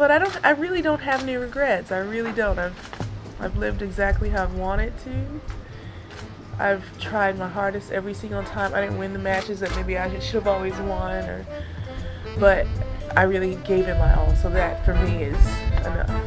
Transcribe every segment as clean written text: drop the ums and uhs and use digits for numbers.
But I really don't have any regrets. I really don't. I've lived exactly how I've wanted to. I've tried my hardest every single time. I didn't win the matches that maybe I should have always won, but I really gave it my all. So that for me is enough.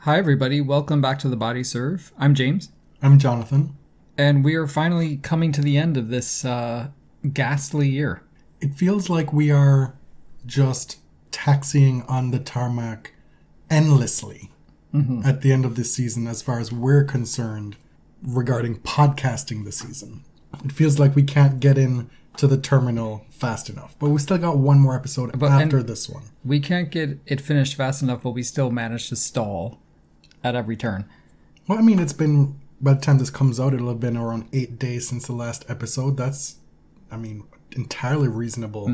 Hi everybody, welcome back to The Body Serve. I'm James. I'm Jonathan. And we are finally coming to the end of this ghastly year. It feels like we are just taxiing on the tarmac endlessly at the end of this season as far as we're concerned regarding podcasting this season. It feels like we can't get in to the terminal fast enough. But we still got one more episode after this one. We can't get it finished fast enough, but we still manage to stall at every turn. Well, I mean, it's been, by the time this comes out, it'll have been around 8 days since the last episode. That's, entirely reasonable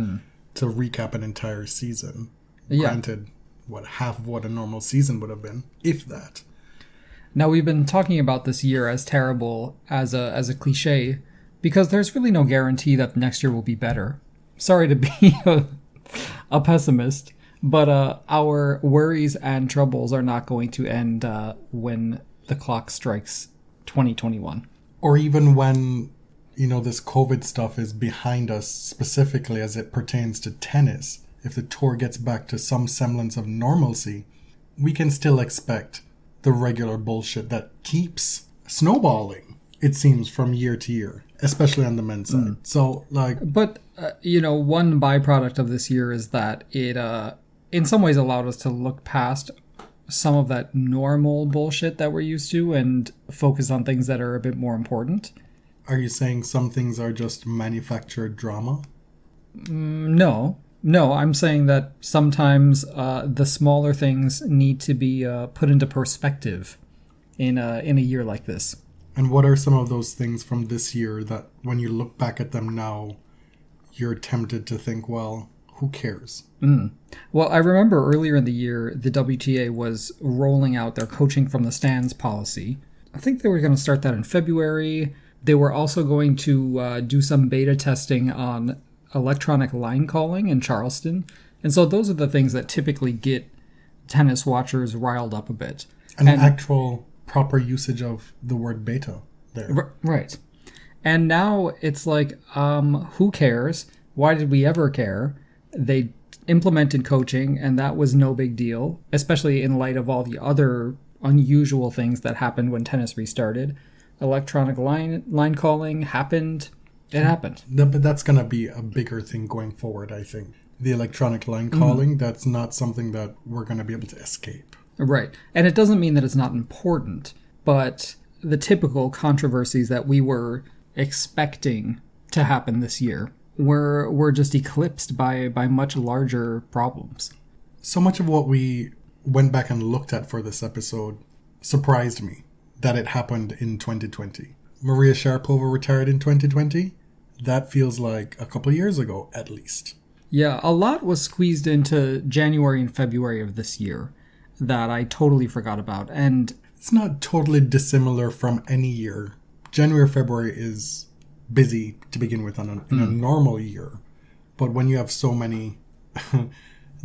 to recap an entire season. Yeah. Granted, half of what a normal season would have been, if that. Now, we've been talking about this year as terrible as a cliché, because there's really no guarantee that next year will be better. Sorry to be a pessimist. But our worries and troubles are not going to end when the clock strikes 2021. Or even when, this COVID stuff is behind us, specifically as it pertains to tennis. If the tour gets back to some semblance of normalcy, we can still expect the regular bullshit that keeps snowballing, it seems, from year to year, especially on the men's side. So, But, one byproduct of this year is that it in some ways allowed us to look past some of that normal bullshit that we're used to and focus on things that are a bit more important. Are you saying some things are just manufactured drama? No, I'm saying that sometimes the smaller things need to be put into perspective in a year like this. And what are some of those things from this year that when you look back at them now, you're tempted to think, well, who cares? Well, I remember earlier in the year, the WTA was rolling out their coaching from the stands policy. I think they were going to start that in February. They were also going to do some beta testing on electronic line calling in Charleston. And so those are the things that typically get tennis watchers riled up a bit. And actual proper usage of the word beta there. Right. And now it's like, who cares? Why did we ever care? They implemented coaching, and that was no big deal, especially in light of all the other unusual things that happened when tennis restarted. Electronic line calling happened. It happened. But that's going to be a bigger thing going forward, I think. The electronic line calling, that's not something that we're going to be able to escape. Right. And it doesn't mean that it's not important, but the typical controversies that we were expecting to happen this year were just eclipsed by much larger problems. So much of what we went back and looked at for this episode surprised me that it happened in 2020. Maria Sharapova retired in 2020. That feels like a couple of years ago, at least. Yeah, a lot was squeezed into January and February of this year that I totally forgot about. And it's not totally dissimilar from any year. January, February is busy to begin with in a normal year. But when you have so many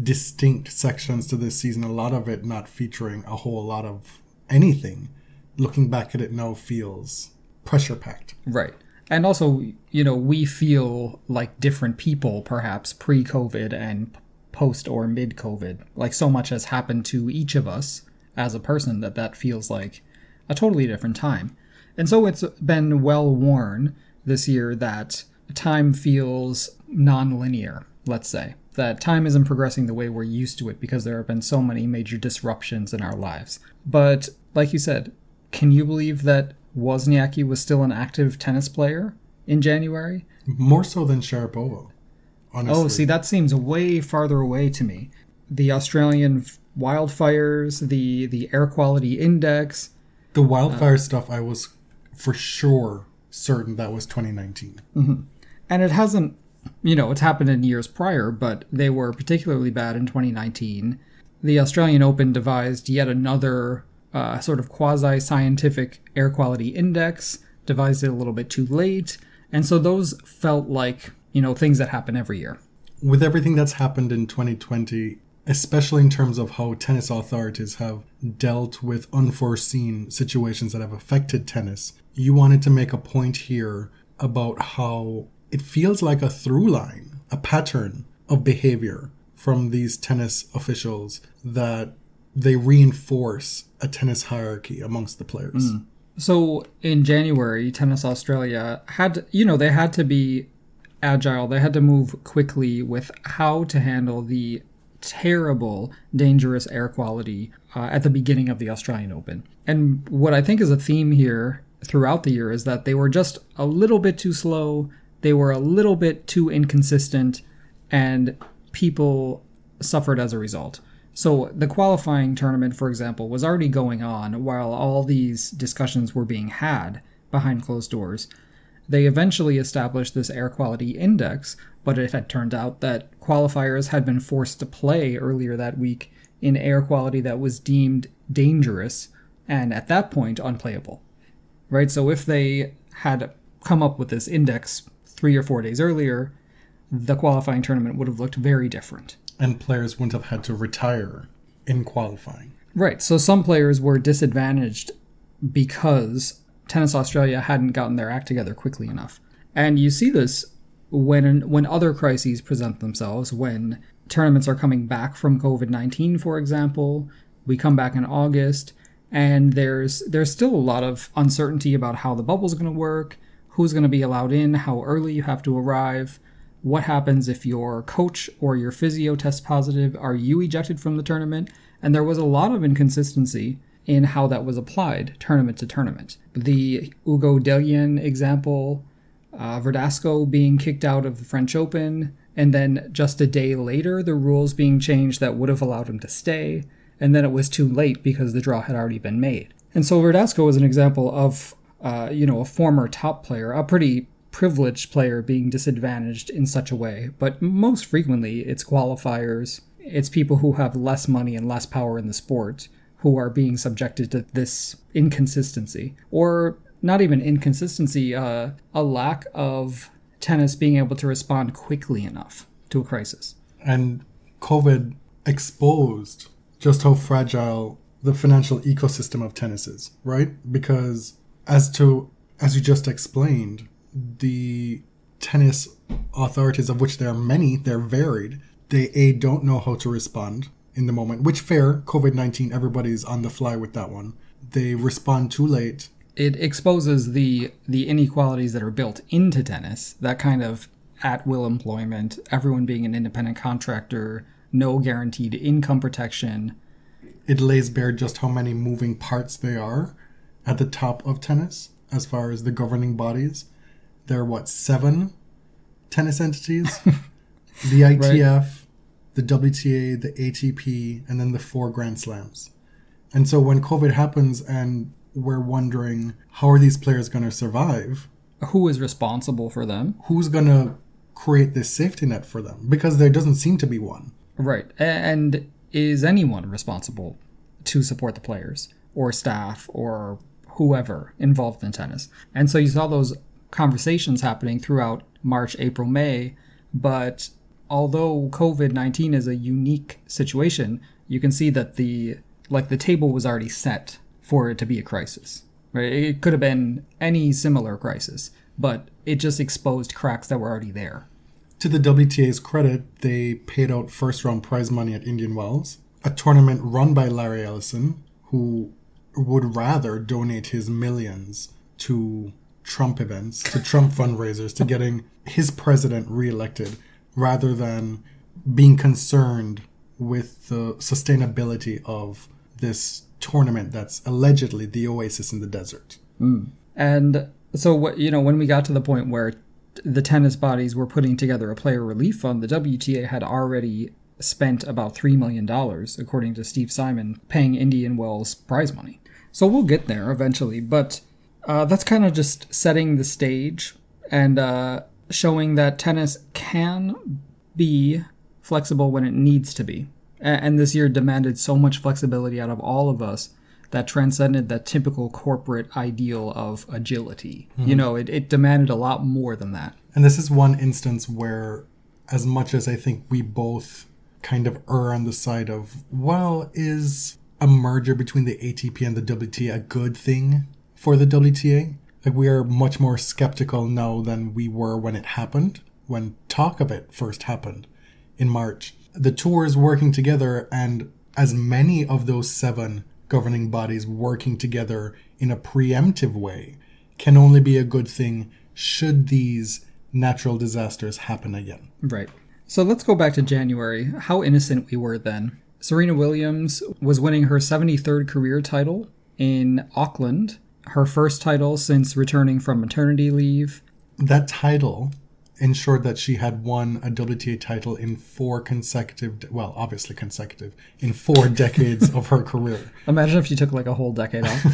distinct sections to this season, a lot of it not featuring a whole lot of anything, looking back at it now feels pressure-packed. Right. And also, we feel like different people, perhaps pre-COVID and post or mid-COVID. Like so much has happened to each of us as a person that feels like a totally different time. And so it's been well worn this year that time feels non-linear, let's say. That time isn't progressing the way we're used to it because there have been so many major disruptions in our lives. But, like you said, can you believe that Wozniacki was still an active tennis player in January? More so than Sharapova, honestly. Oh, see, that seems way farther away to me. The Australian wildfires, the air quality index. The wildfire stuff, I was for sure certain that was 2019. And it hasn't, it's happened in years prior, but they were particularly bad in 2019. The Australian Open devised yet another sort of quasi-scientific air quality index, devised it a little bit too late. And so those felt like, things that happen every year. With everything that's happened in 2020, especially in terms of how tennis authorities have dealt with unforeseen situations that have affected tennis, you wanted to make a point here about how it feels like a through line, a pattern of behavior from these tennis officials that they reinforce a tennis hierarchy amongst the players. So in January, Tennis Australia they had to be agile. They had to move quickly with how to handle the terrible, dangerous air quality at the beginning of the Australian Open. And what I think is a theme here throughout the year is that they were just a little bit too slow, they were a little bit too inconsistent, and people suffered as a result. So the qualifying tournament, for example, was already going on while all these discussions were being had behind closed doors. They eventually established this air quality index, but it had turned out that qualifiers had been forced to play earlier that week in air quality that was deemed dangerous and at that point unplayable. Right? So if they had come up with this index 3 or 4 days earlier, the qualifying tournament would have looked very different. And players wouldn't have had to retire in qualifying. Right. So some players were disadvantaged because Tennis Australia hadn't gotten their act together quickly enough. And you see this when other crises present themselves, when tournaments are coming back from COVID-19, for example. We come back in August, and there's still a lot of uncertainty about how the bubble's going to work, who's going to be allowed in, how early you have to arrive, what happens if your coach or your physio tests positive, are you ejected from the tournament? And there was a lot of inconsistency in how that was applied tournament to tournament. The Ugo Dellien example, Verdasco being kicked out of the French Open, and then just a day later, the rules being changed that would have allowed him to stay, and then it was too late because the draw had already been made. And so Verdasco is an example of, a former top player, a pretty privileged player being disadvantaged in such a way. But most frequently, it's qualifiers, it's people who have less money and less power in the sport who are being subjected to this inconsistency. Or not even inconsistency, a lack of tennis being able to respond quickly enough to a crisis. And COVID exposed just how fragile the financial ecosystem of tennis is, right? Because as you just explained, the tennis authorities, of which there are many, they're varied, they don't know how to respond in the moment, which fair, COVID-19, everybody's on the fly with that one. They respond too late. It exposes the inequalities that are built into tennis, that kind of at-will employment, everyone being an independent contractor, no guaranteed income protection. It lays bare just how many moving parts there are at the top of tennis as far as the governing bodies. There are, 7 tennis entities? The ITF, right, the WTA, the ATP, and then the 4 Grand Slams. And so when COVID happens and we're wondering, how are these players going to survive? Who is responsible for them? Who's going to create this safety net for them? Because there doesn't seem to be one. Right. And is anyone responsible to support the players or staff or whoever involved in tennis? And so you saw those conversations happening throughout March, April, May. But although COVID-19 is a unique situation, you can see that the table was already set for it to be a crisis. Right? It could have been any similar crisis, but it just exposed cracks that were already there. To the WTA's credit, they paid out first-round prize money at Indian Wells, a tournament run by Larry Ellison, who would rather donate his millions to Trump events, to Trump fundraisers, to getting his president reelected, rather than being concerned with the sustainability of this tournament that's allegedly the oasis in the desert. And so, when we got to the point where the tennis bodies were putting together a player relief fund, the WTA had already spent about $3 million, according to Steve Simon, paying Indian Wells prize money. So we'll get there eventually, but that's kind of just setting the stage and showing that tennis can be flexible when it needs to be. And this year demanded so much flexibility out of all of us that transcended that typical corporate ideal of agility. You know, it demanded a lot more than that. And this is one instance where, as much as I think we both kind of err on the side of, well, is a merger between the ATP and the WTA a good thing for the WTA? Like, we are much more skeptical now than we were when it happened, when talk of it first happened in March. The tours working together, and as many of those 7 governing bodies working together in a preemptive way, can only be a good thing should these natural disasters happen again. Right. So let's go back to January. How innocent we were then. Serena Williams was winning her 73rd career title in Auckland, her first title since returning from maternity leave. That title ensured that she had won a WTA title in 4 consecutive, well, obviously consecutive, in 4 decades of her career. Imagine if she took like a whole decade off.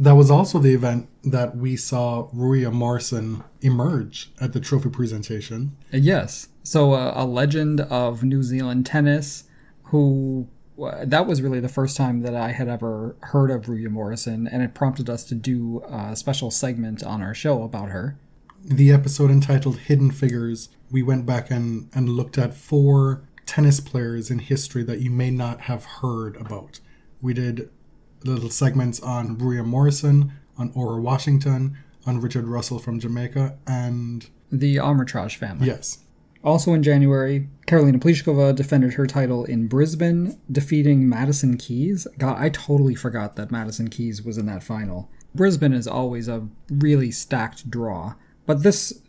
That was also the event that we saw Ruia Morrison emerge at the trophy presentation. Yes. So a legend of New Zealand tennis who... that was really the first time that I had ever heard of Ruia Morrison, and it prompted us to do a special segment on our show about her. The episode entitled Hidden Figures, we went back and looked at 4 tennis players in history that you may not have heard about. We did little segments on Ruia Morrison, on Ora Washington, on Richard Russell from Jamaica, and... the Armitage family. Yes. Also in January, Karolina Pliskova defended her title in Brisbane, defeating Madison Keys. God, I totally forgot that Madison Keys was in that final. Brisbane is always a really stacked draw. But this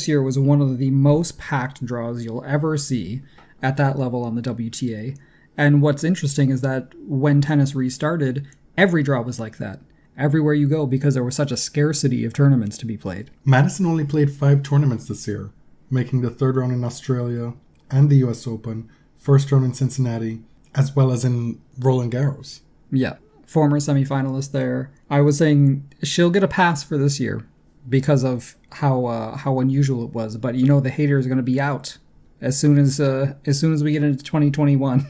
year was one of the most packed draws you'll ever see at that level on the WTA. And what's interesting is that when tennis restarted, every draw was like that. Everywhere you go, because there was such a scarcity of tournaments to be played. Madison only played 5 tournaments this year, making the 3rd round in Australia and the US Open, 1st round in Cincinnati, as well as in Roland Garros. Yeah, former semifinalist there. I was saying she'll get a pass for this year because of how unusual it was. But you know the haters are going to be out as soon as we get into 2021.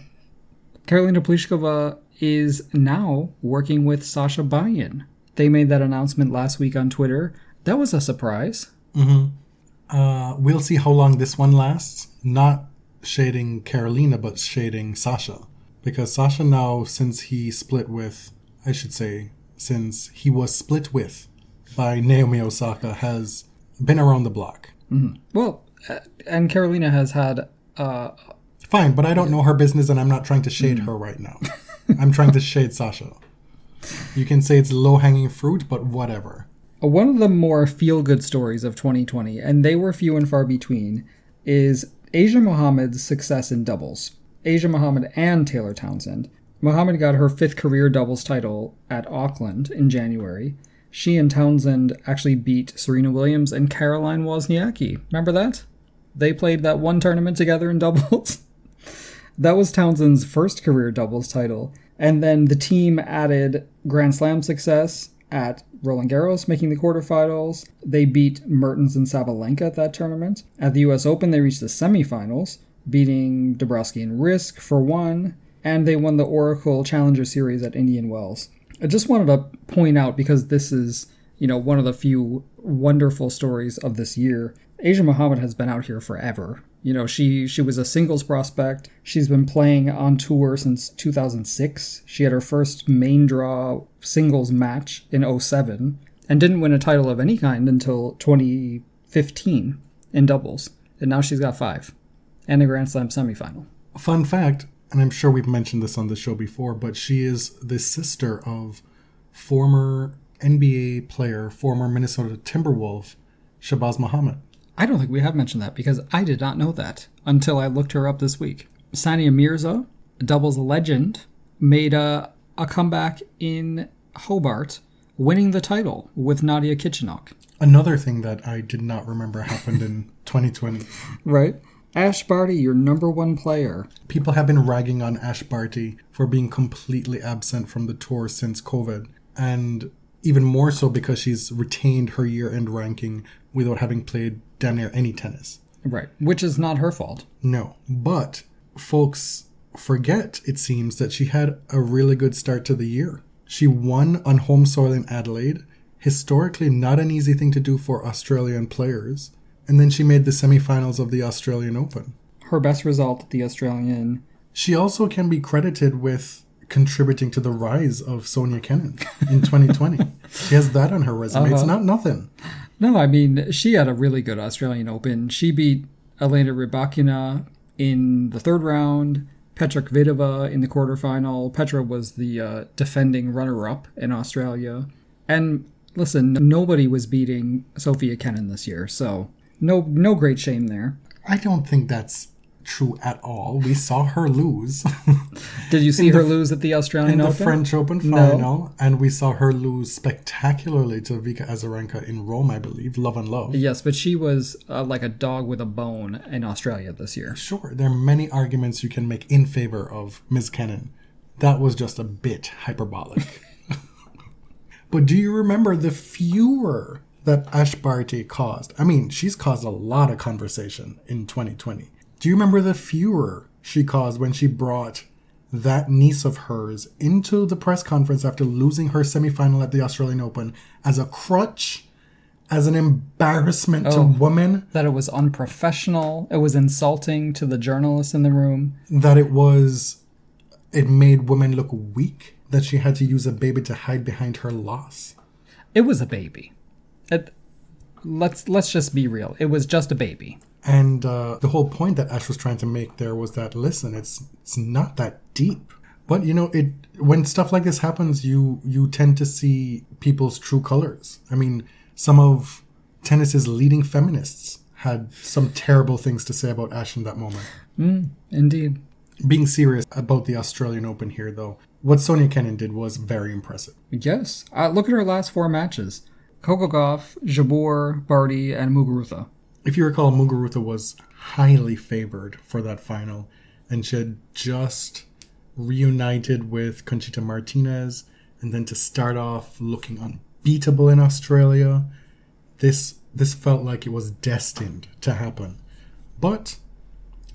Karolina Pliskova is now working with Sasha Bayan. They made that announcement last week on Twitter. That was a surprise. Mm-hmm. We'll see how long this one lasts. Not shading Karolina, but shading Sasha. Because Sasha now, since he was split with by Naomi Osaka, has been around the block. Mm-hmm. Well, and Karolina has had... Fine, but I don't know her business and I'm not trying to shade her right now. I'm trying to shade Sasha. You can say it's low-hanging fruit, but whatever. One of the more feel-good stories of 2020, and they were few and far between, is Asia Mohammed's success in doubles. Asia Mohammed and Taylor Townsend. Mohammed got her 5th career doubles title at Auckland in January. She and Townsend actually beat Serena Williams and Caroline Wozniacki. Remember that? They played that one tournament together in doubles. That was Townsend's first career doubles title. And then the team added Grand Slam success at Roland Garros, making the quarterfinals. They beat Mertens and Sabalenka at that tournament. At the US Open, they reached the semifinals, beating Dabrowski and Risk for 1. And they won the Oracle Challenger Series at Indian Wells. I just wanted to point out, because this is, one of the few wonderful stories of this year, Asia Mohammed has been out here forever. She was a singles prospect. She's been playing on tour since 2006. She had her first main draw singles match in 2007 and didn't win a title of any kind until 2015 in doubles. And now she's got 5 and a Grand Slam semifinal. Fun fact, and I'm sure we've mentioned this on the show before, but she is the sister of former NBA player, former Minnesota Timberwolf, Shabazz Muhammad. I don't think we have mentioned that, because I did not know that until I looked her up this week. Sania Mirza, a doubles legend, made a comeback in Hobart, winning the title with Nadia Kichenok. Another thing that I did not remember happened in 2020. Right. Ash Barty, your number 1 player. People have been ragging on Ash Barty for being completely absent from the tour since COVID. And even more so because she's retained her year-end ranking without having played damn near any tennis. Right, which is not her fault. No, but folks forget, it seems, that she had a really good start to the year. She won on home soil in Adelaide, historically not an easy thing to do for Australian players, and then she made the semi-finals of the Australian Open. Her best result at the Australian. She also can be credited with contributing to the rise of Sofia Kenin in 2020. She has that on her resume. It's not nothing. No, I mean, she had a really good Australian Open. She beat Elena Rybakina in the third round, Petra Kvitova in the quarterfinal. Petra was the defending runner-up in Australia. And listen, nobody was beating Sofia Kenin this year, so no great shame there. I don't think that's true at all. We saw her lose. Did you see her lose at the Australian Open? In the French Open final, and we saw her lose spectacularly to Brady and Azarenka in Rome, I believe. Love and love. Yes, but she was like a dog with a bone in Australia this year. Sure, there are many arguments you can make in favor of Ms. Kenin. That was just a bit hyperbolic. But do you remember the furor that Ash Barty caused? I mean, she's caused a lot of conversation in 2020. Do you remember the furor she caused when she brought that niece of hers into the press conference after losing her semifinal at the Australian Open as a crutch, as an embarrassment to women? That it was unprofessional. It was insulting to the journalists in the room. That it made women look weak, that she had to use a baby to hide behind her loss. It was a baby. Let's just be real. It was just a baby. And the whole point that Ash was trying to make there was that, listen, it's not that deep. But, when stuff like this happens, you tend to see people's true colors. I mean, some of tennis's leading feminists had some terrible things to say about Ash in that moment. Indeed. Being serious about the Australian Open here, though, what Sofia Kenin did was very impressive. Yes. Look at her last 4 matches. Coco Gauff, Jabeur, Barty, and Muguruza. If you recall, Muguruza was highly favored for that final, and she had just reunited with Conchita Martinez, and then to start off looking unbeatable in Australia, this felt like it was destined to happen. But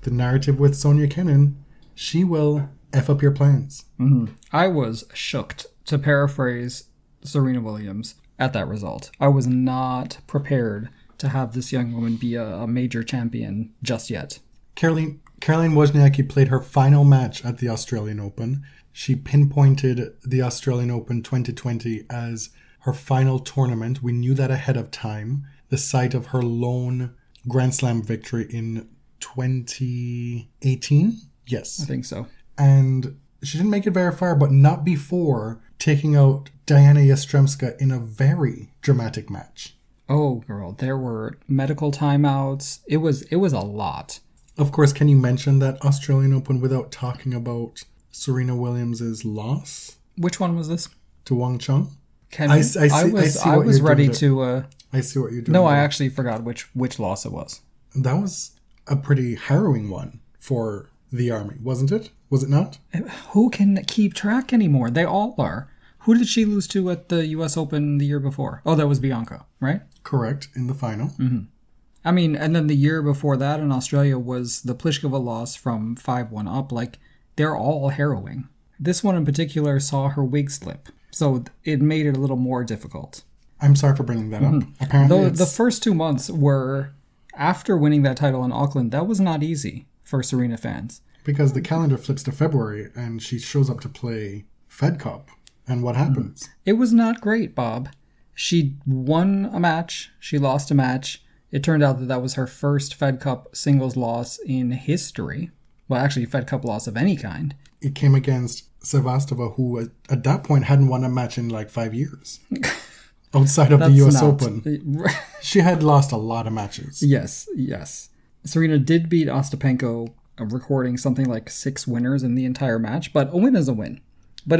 the narrative with Sofia Kenin, she will F up your plans. Mm-hmm. I was shocked, to paraphrase Serena Williams, at that result. I was not prepared to have this young woman be a major champion just yet. Caroline Wozniacki played her final match at the Australian Open. She pinpointed the Australian Open 2020 as her final tournament. We knew that ahead of time. The site of her lone Grand Slam victory in 2018? Yes. I think so. And she didn't make it very far, but not before taking out Diana Yastremska in a very dramatic match. Oh, girl, there were medical timeouts. It was a lot. Of course, can you mention that Australian Open without talking about Serena Williams' loss? Which one was this? To Wang Chung? I was ready to... I see what you're doing. No, I actually forgot which loss it was. That was a pretty harrowing one for the Army, wasn't it? Was it not? Who can keep track anymore? They all are. Who did she lose to at the U.S. Open the year before? Oh, that was Bianca, right? Correct, in the final. Mm-hmm. I mean, and then the year before that in Australia was the Pliskova loss from 5-1 up. Like, they're all harrowing. This one in particular saw her wig slip, so it made it a little more difficult. I'm sorry for bringing that up. Apparently, the first 2 months were, after winning that title in Auckland, that was not easy for Serena fans. Because the calendar flips to February, and she shows up to play Fed Cup. And what happens? It was not great, Bob. She won a match. She lost a match. It turned out that was her first Fed Cup singles loss in history. Well, actually, Fed Cup loss of any kind. It came against Sevastova, who at that point hadn't won a match in like 5 years. Outside of the US Open. She had lost a lot of matches. Yes. Serena did beat Ostapenko, recording something like 6 winners in the entire match, but a win is a win. But,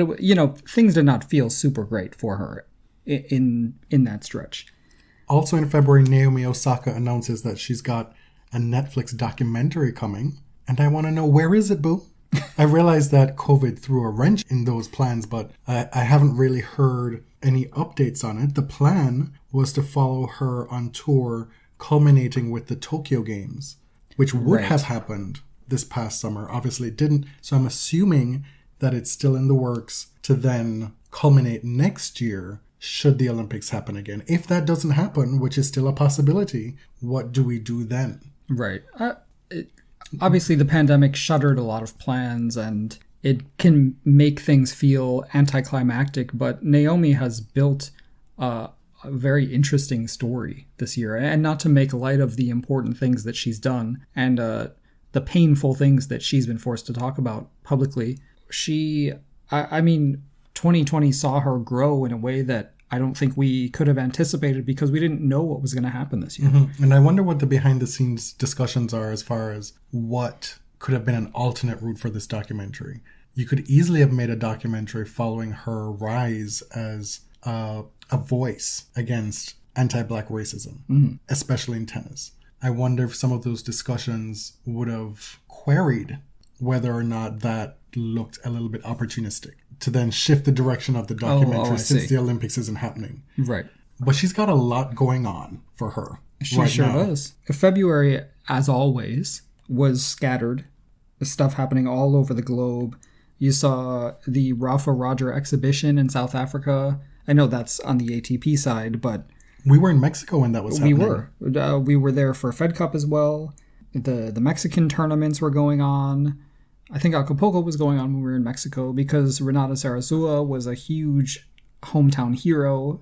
things did not feel super great for her in that stretch. Also in February, Naomi Osaka announces that she's got a Netflix documentary coming. And I want to know, where is it, boo? I realize that COVID threw a wrench in those plans, but I haven't really heard any updates on it. The plan was to follow her on tour, culminating with the Tokyo Games, which would have happened this past summer. Obviously it didn't. So I'm assuming that it's still in the works to then culminate next year should the Olympics happen again. If that doesn't happen, which is still a possibility, what do we do then? Right. Obviously, the pandemic shuttered a lot of plans, and it can make things feel anticlimactic, but Naomi has built a very interesting story this year. And not to make light of the important things that she's done and the painful things that she's been forced to talk about publicly. I mean, 2020 saw her grow in a way that I don't think we could have anticipated because we didn't know what was going to happen this year. Mm-hmm. And I wonder what the behind-the-scenes discussions are as far as what could have been an alternate route for this documentary. You could easily have made a documentary following her rise as a voice against anti-Black racism, especially in tennis. I wonder if some of those discussions would have queried whether or not that looked a little bit opportunistic to then shift the direction of the documentary since the Olympics isn't happening. Right. But she's got a lot going on for her. She sure does. February, as always, was scattered. Stuff happening all over the globe. You saw the Rafa Roger exhibition in South Africa. I know that's on the ATP side, but... We were in Mexico when that was happening. We were. We were there for Fed Cup as well. The Mexican tournaments were going on. I think Acapulco was going on when we were in Mexico because Renata Sarasua was a huge hometown hero.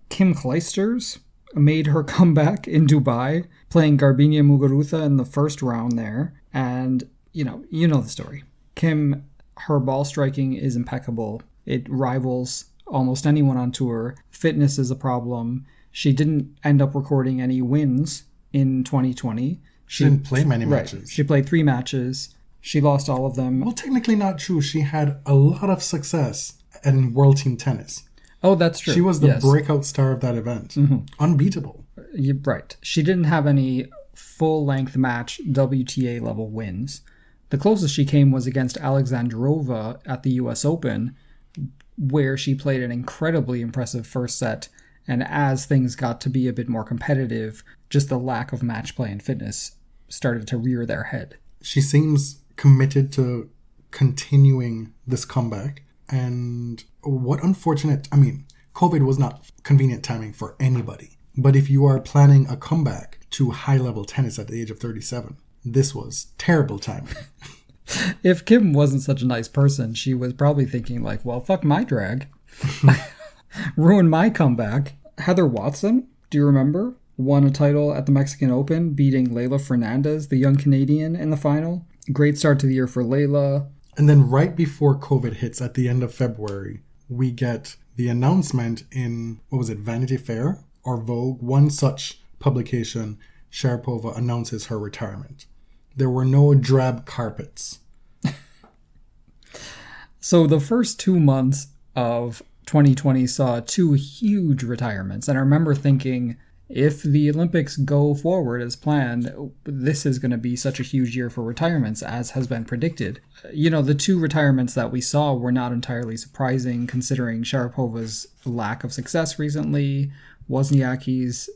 Kim Clijsters made her comeback in Dubai, playing Garbiñe Muguruza in the first round there. And, you know the story. Kim, her ball striking is impeccable. It rivals almost anyone on tour. Fitness is a problem. She didn't end up recording any wins in 2020. She didn't play many matches. Right. She played 3 matches. She lost all of them. Well, technically not true. She had a lot of success in World Team Tennis. Oh, that's true. She was the breakout star of that event. Mm-hmm. Unbeatable. You're right. She didn't have any full-length match WTA level wins. The closest she came was against Alexandrova at the US Open, where she played an incredibly impressive first set. And as things got to be a bit more competitive, just the lack of match play and fitness started to rear their head. She seems committed to continuing this comeback. And what unfortunate... I mean, COVID was not convenient timing for anybody. But if you are planning a comeback to high-level tennis at the age of 37, this was terrible timing. If Kim wasn't such a nice person, she was probably thinking like, well, fuck my drag. Ruin my comeback. Heather Watson, do you remember? Won a title at the Mexican Open, beating Leylah Fernandez, the young Canadian, in the final. Great start to the year for Leylah. And then right before COVID hits at the end of February, we get the announcement in, Vanity Fair or Vogue? One such publication, Sharapova announces her retirement. There were no drab carpets. So the first 2 months of 2020 saw 2 huge retirements. And I remember thinking, if the Olympics go forward as planned, this is going to be such a huge year for retirements, as has been predicted. The 2 retirements that we saw were not entirely surprising, considering Sharapova's lack of success recently, Wozniacki's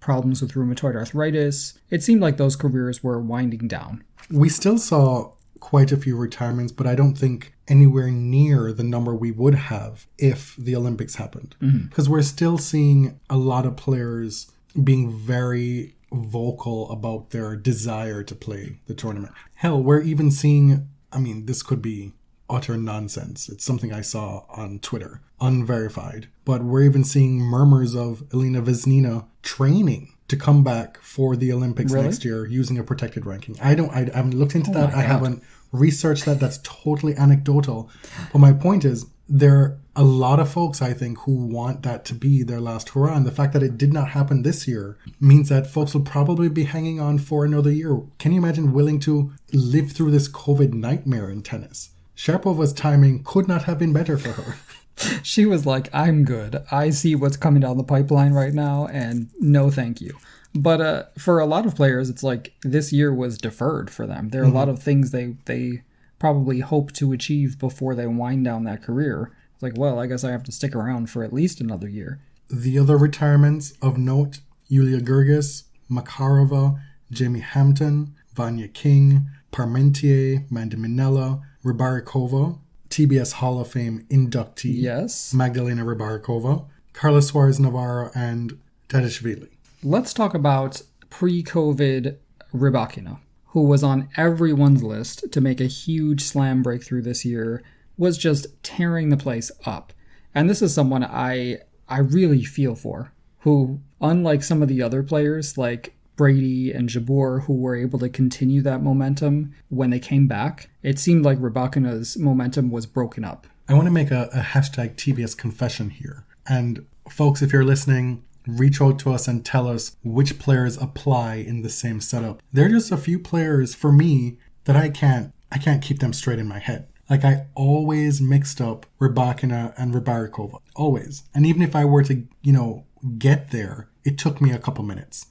problems with rheumatoid arthritis. It seemed like those careers were winding down. We still saw quite a few retirements, but I don't think anywhere near the number we would have if the Olympics happened. Because we're still seeing a lot of players being very vocal about their desire to play the tournament. Hell, we're even seeing, this could be utter nonsense. It's something I saw on Twitter, unverified. But we're even seeing murmurs of Elena Vesnina training to come back for the Olympics next year using a protected ranking. I haven't looked into that. I haven't researched that. That's totally anecdotal. But my point is, there are a lot of folks, I think, who want that to be their last hurrah. And the fact that it did not happen this year means that folks will probably be hanging on for another year. Can you imagine willing to live through this COVID nightmare in tennis? Sharapova's timing could not have been better for her. She was like, I'm good. I see what's coming down the pipeline right now, and no thank you. But for a lot of players, it's like this year was deferred for them. There are a lot of things they probably hope to achieve before they wind down that career. It's like, well, I guess I have to stick around for at least another year. The other retirements of note, Yulia Gergis, Makarova, Jamie Hampton, Vanya King, Parmentier, Mandiminella, Rybakina, TBS Hall of Fame inductee, Yes. Magdalena Rybakina, Carlos Suarez Navarro, and Dadashvili. Let's talk about pre-COVID Rybakina, who was on everyone's list to make a huge slam breakthrough this year, was just tearing the place up. And this is someone I really feel for, who, unlike some of the other players like Brady and Jabeur, who were able to continue that momentum when they came back, it seemed like Rybakina's momentum was broken up. I want to make a hashtag TBS confession here. And folks, if you're listening, reach out to us and tell us which players apply in the same setup. There are just a few players for me that I can't keep them straight in my head. Like, I always mixed up Rybakina and Rybakina. Always. And even if I were to, get there, it took me a couple minutes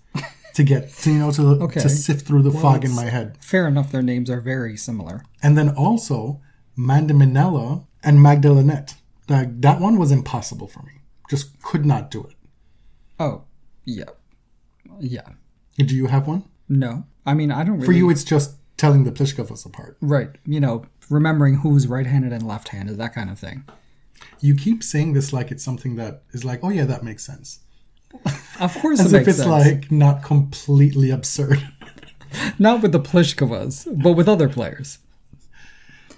to get, to sift through the fog in my head. Fair enough, their names are very similar. And then also, Mandiminella and Magdalenette. That one was impossible for me. Just could not do it. Oh, yeah. Yeah. Do you have one? No. I mean, I don't really... For you, it's just telling the Pliskovas apart. Right. Remembering who's right-handed and left-handed, that kind of thing. You keep saying this like it's something that is like, oh yeah, that makes sense. Of course As it if makes it's sense. like not completely absurd. Not with the Pliskovas, but with other players.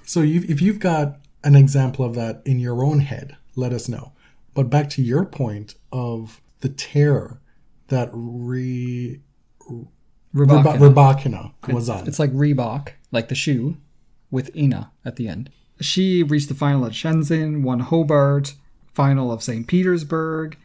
So if you've got an example of that in your own head, let us know. But back to your point of the tear that Rybakina was on. It's like Reebok, like the shoe, with Ina at the end. She reached the final at Shenzhen, won Hobart, final of St. Petersburg,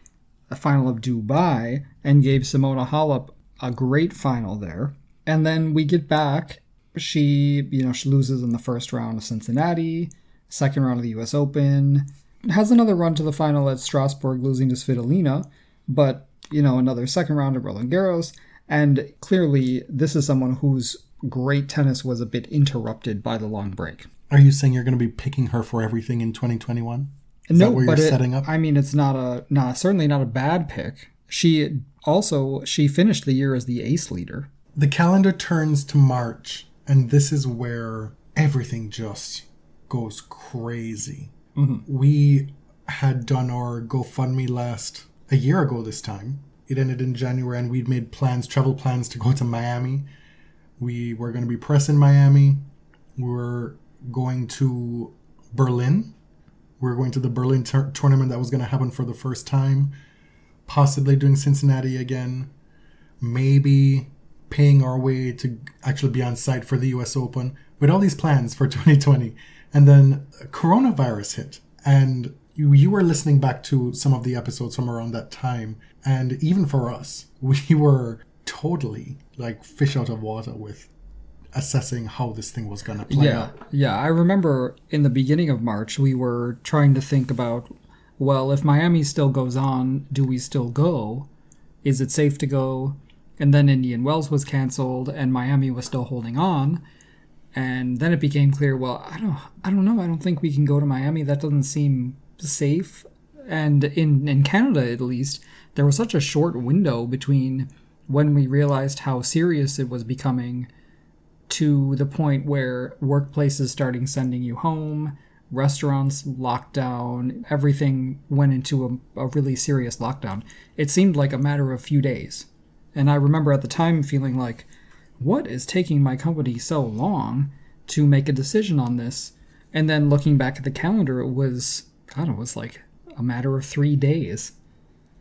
a final of Dubai, and gave Simona Halep a great final there. And then we get back. She loses in the first round of Cincinnati, second round of the US Open, has another run to the final at Strasbourg, losing to Svitolina, but, another second round of Roland Garros. And clearly, this is someone whose great tennis was a bit interrupted by the long break. Are you saying you're going to be picking her for everything in 2021? Is that where you're setting up? I mean, it's certainly not a bad pick. She finished the year as the ace leader. The calendar turns to March, and this is where everything just goes crazy. Mm-hmm. We had done our GoFundMe a year ago this time. It ended in January, and we'd made travel plans to go to Miami. We were going to be pressing Miami. We were going to Berlin. We were going to the Berlin tournament that was going to happen for the first time. Possibly doing Cincinnati again. Maybe paying our way to actually be on site for the US Open. With all these plans for 2020. And then coronavirus hit. And you were listening back to some of the episodes from around that time. And even for us, we were totally like fish out of water with assessing how this thing was going to play out. Yeah, I remember in the beginning of March, we were trying to think about, well, if Miami still goes on, do we still go? Is it safe to go? And then Indian Wells was canceled and Miami was still holding on. And then it became clear, well, I don't know. I don't think we can go to Miami. That doesn't seem safe. And in Canada, at least, there was such a short window between when we realized how serious it was becoming to the point where workplaces started sending you home, restaurants locked down, everything went into a really serious lockdown. It seemed like a matter of a few days. And I remember at the time feeling like, what is taking my company so long to make a decision on this? And then looking back at the calendar, it was like a matter of 3 days.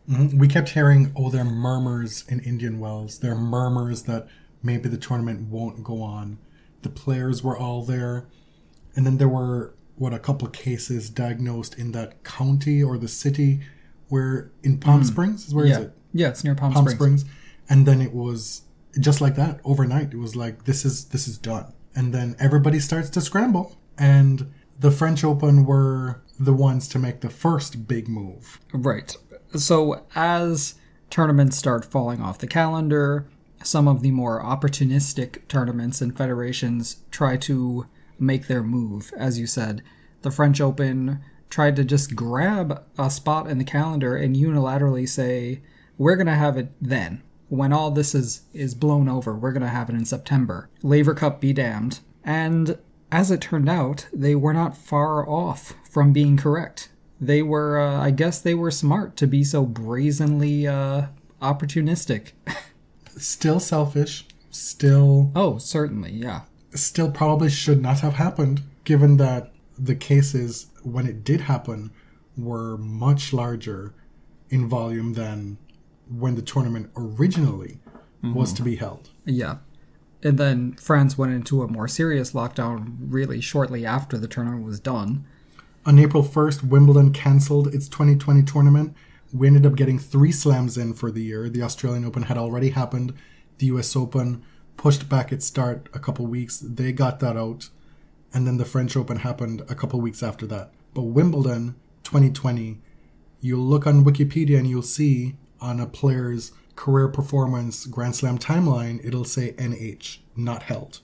Mm-hmm. We kept hearing, there are murmurs in Indian Wells. There are murmurs that maybe the tournament won't go on. The players were all there. And then there were, a couple cases diagnosed in that county or the city where in Palm Springs? Where is it? Yeah, it's near Palm Springs. And then it was just like that overnight. It was like, this is done. And then everybody starts to scramble. And the French Open were the ones to make the first big move. Right. So as tournaments start falling off the calendar, some of the more opportunistic tournaments and federations try to make their move. As you said, the French Open tried to just grab a spot in the calendar and unilaterally say, we're going to have it then. When all this is blown over, we're going to have it in September. Laver Cup be damned. And as it turned out, they were not far off from being correct. They were, I guess they were smart to be so brazenly opportunistic. Still selfish, still... Oh, certainly, yeah. Still probably should not have happened, given that the cases, when it did happen, were much larger in volume than when the tournament originally was to be held. Yeah. And then France went into a more serious lockdown really shortly after the tournament was done. On April 1st, Wimbledon cancelled its 2020 tournament. We ended up getting 3 slams in for the year. The Australian Open had already happened. The US Open pushed back its start a couple weeks. They got that out. And then the French Open happened a couple weeks after that. But Wimbledon 2020, you'll look on Wikipedia and you'll see on a player's career performance Grand Slam timeline, it'll say NH, not held.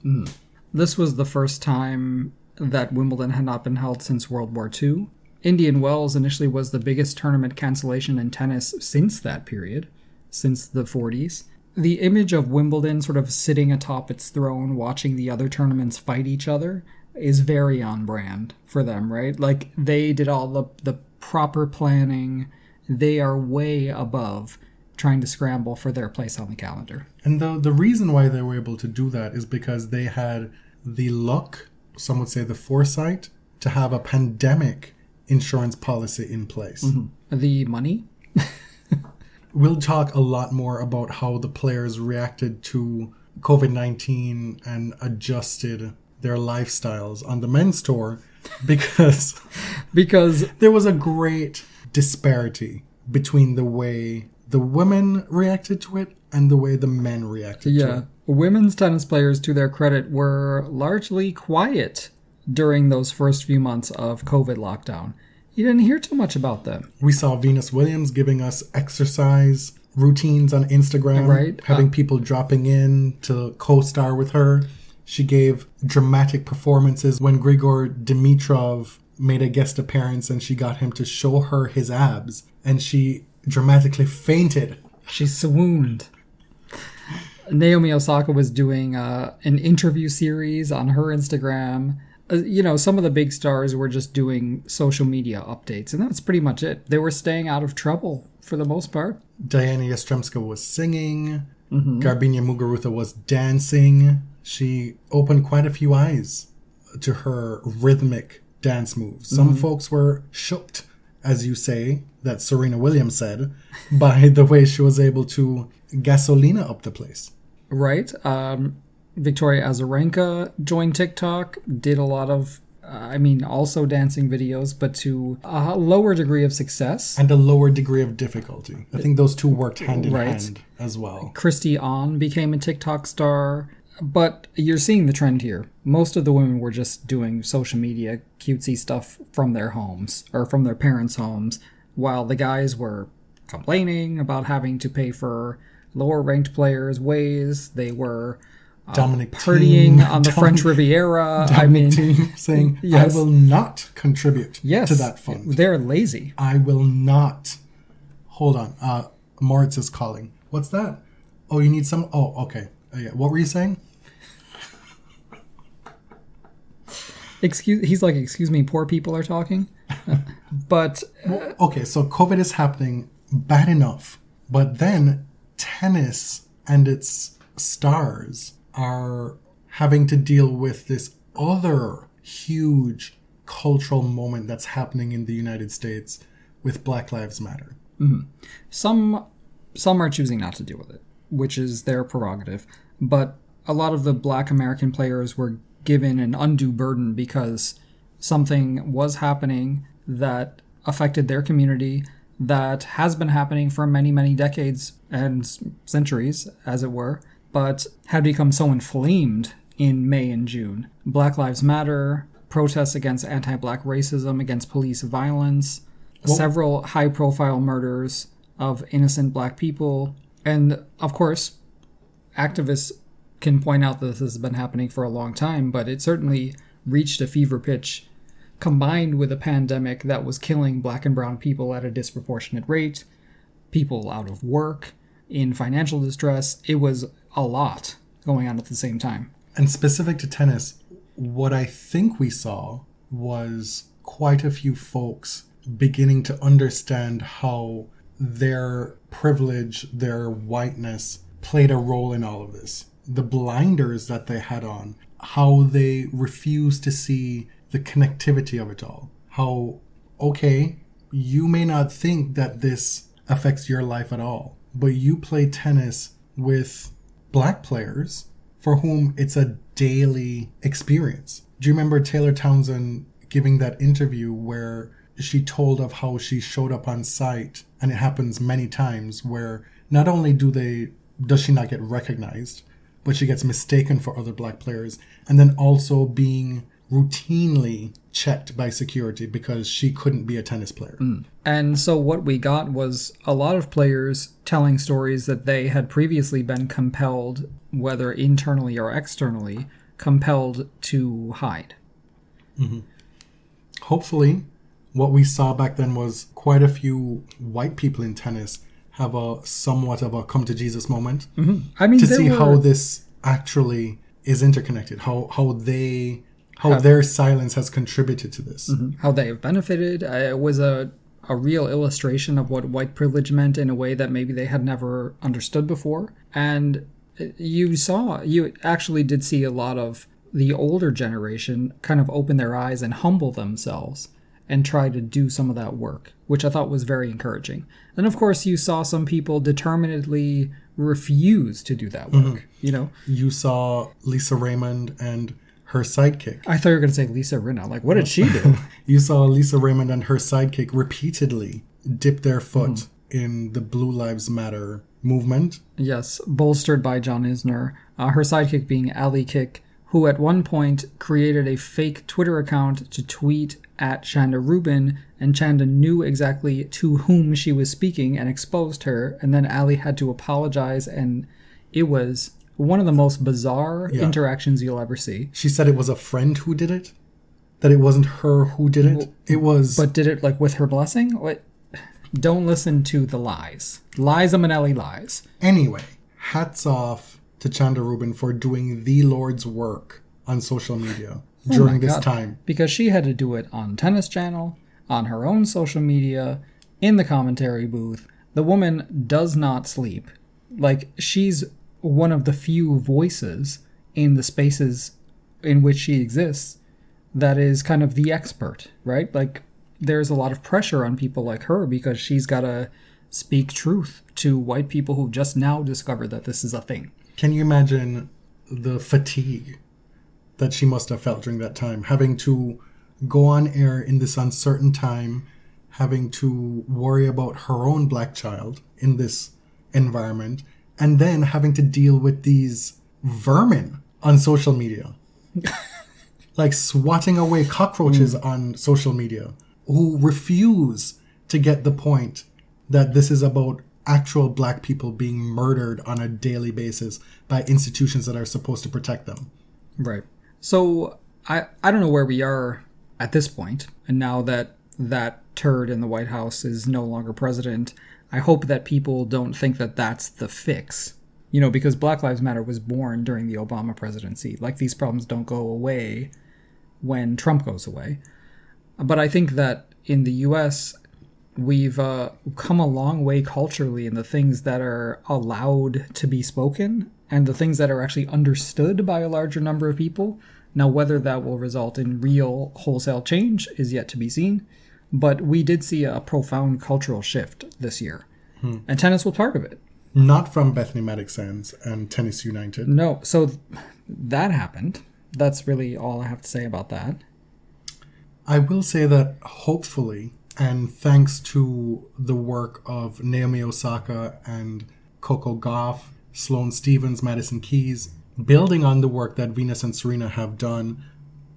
This was the first time that Wimbledon had not been held since World War II. Indian Wells initially was the biggest tournament cancellation in tennis since that period, since the 40s. The image of Wimbledon sort of sitting atop its throne, watching the other tournaments fight each other, is very on brand for them, right? Like, they did all the proper planning. They are way above trying to scramble for their place on the calendar. And the reason why they were able to do that is because they had the luck, some would say the foresight, to have a pandemic insurance policy in place. The money? We'll talk a lot more about how the players reacted to COVID-19 and adjusted their lifestyles on the men's tour because there was a great disparity between the way the women reacted to it and the way the men reacted to it. Women's tennis players, to their credit, were largely quiet during those first few months of COVID lockdown. You didn't hear too much about them. We saw Venus Williams giving us exercise routines on Instagram, right? Having people dropping in to co-star with her. She gave dramatic performances when Grigor Dimitrov made a guest appearance and she got him to show her his abs, and she dramatically fainted. She swooned. Naomi Osaka was doing an interview series on her Instagram. Some of the big stars were just doing social media updates, and that's pretty much it. They were staying out of trouble for the most part. Diana Yastremska was singing. Garbiñe Muguruza was dancing. She opened quite a few eyes to her rhythmic dance moves. Some folks were shocked, as you say, that Serena Williams said, by the way she was able to gasolina up the place. Right. Victoria Azarenka joined TikTok, did a lot of, also dancing videos, but to a lower degree of success. And a lower degree of difficulty. I think those two worked hand in hand as well. Christy On became a TikTok star. But you're seeing the trend here. Most of the women were just doing social media cutesy stuff from their homes, or from their parents' homes, while the guys were complaining about having to pay for lower-ranked players' ways. They were partying on the French Riviera. Saying, yes. I will not contribute to that fund. They're lazy. I will not. Hold on. Moritz is calling. What's that? Oh, you need some? Oh, okay. What were you saying? Excuse me, poor people are talking. But okay, so COVID is happening bad enough, but then tennis and its stars are having to deal with this other huge cultural moment that's happening in the United States with Black Lives Matter. Some are choosing not to deal with it, which is their prerogative. But a lot of the Black American players were given an undue burden because something was happening that affected their community that has been happening for many, many decades and centuries, as it were, but had become so inflamed in May and June. Black Lives Matter, protests against anti-Black racism, against police violence, several high-profile murders of innocent Black people, and, of course, activists can point out that this has been happening for a long time, but it certainly reached a fever pitch combined with a pandemic that was killing Black and brown people at a disproportionate rate, people out of work, in financial distress. It was a lot going on at the same time. And specific to tennis, what I think we saw was quite a few folks beginning to understand how their privilege, their whiteness played a role in all of this. The blinders that they had on, how they refused to see the connectivity of it all. How, okay, you may not think that this affects your life at all, but you play tennis with black players for whom it's a daily experience. Do you remember Taylor Townsend giving that interview where she told of how she showed up on site, and it happens many times where not only does she not get recognized, but she gets mistaken for other black players, and then also being routinely checked by security because she couldn't be a tennis player. And so what we got was a lot of players telling stories that they had previously been compelled, whether internally or externally, compelled to hide. Mm-hmm. Hopefully, what we saw back then was quite a few white people in tennis have a somewhat of a come to Jesus moment. Mm-hmm. I mean, to see how this actually is interconnected, how their silence has contributed to this. Mm-hmm. How they have benefited. It was a real illustration of what white privilege meant in a way that maybe they had never understood before. And you actually did see a lot of the older generation kind of open their eyes and humble themselves and try to do some of that work, which I thought was very encouraging. And of course, you saw some people determinedly refuse to do that work. Mm-hmm. You know, you saw Lisa Raymond and her sidekick. I thought you were going to say Lisa Rinna. Like, what did she do? You saw Lisa Raymond and her sidekick repeatedly dip their foot in the Blue Lives Matter movement. Yes, bolstered by John Isner. Her sidekick being Ali Kick, who at one point created a fake Twitter account to tweet at Chanda Rubin, and Chanda knew exactly to whom she was speaking and exposed her, and then Ali had to apologize, and it was one of the most bizarre interactions you'll ever see. She said it was a friend who did it, that it wasn't her who did it. It was... But did it, like, with her blessing? What? Don't listen to the lies. Liza Minnelli lies. Anyway, hats off to Chanda Rubin for doing the Lord's work on social media during this time. Because she had to do it on Tennis Channel, on her own social media, in the commentary booth. The woman does not sleep. Like, she's one of the few voices in the spaces in which she exists that is kind of the expert, right? Like, there's a lot of pressure on people like her because she's got to speak truth to white people who just now discovered that this is a thing. Can you imagine the fatigue that she must have felt during that time, having to go on air in this uncertain time, having to worry about her own black child in this environment, and then having to deal with these vermin on social media. Like swatting away cockroaches on social media, who refuse to get the point that this is about actual black people being murdered on a daily basis by institutions that are supposed to protect them. Right. So I don't know where we are at this point, and now that that turd in the White House is no longer president, I hope that people don't think that that's the fix. You know, because Black Lives Matter was born during the Obama presidency. Like, these problems don't go away when Trump goes away. But I think that in the U.S., we've come a long way culturally in the things that are allowed to be spoken and the things that are actually understood by a larger number of people. Now, whether that will result in real wholesale change is yet to be seen. But we did see a profound cultural shift this year. And tennis was part of it. Not from Bethany Maddox-Sands and Tennis United. No, so that happened. That's really all I have to say about that. I will say that hopefully, and thanks to the work of Naomi Osaka and Coco Gauff, Sloane Stephens, Madison Keys, building on the work that Venus and Serena have done,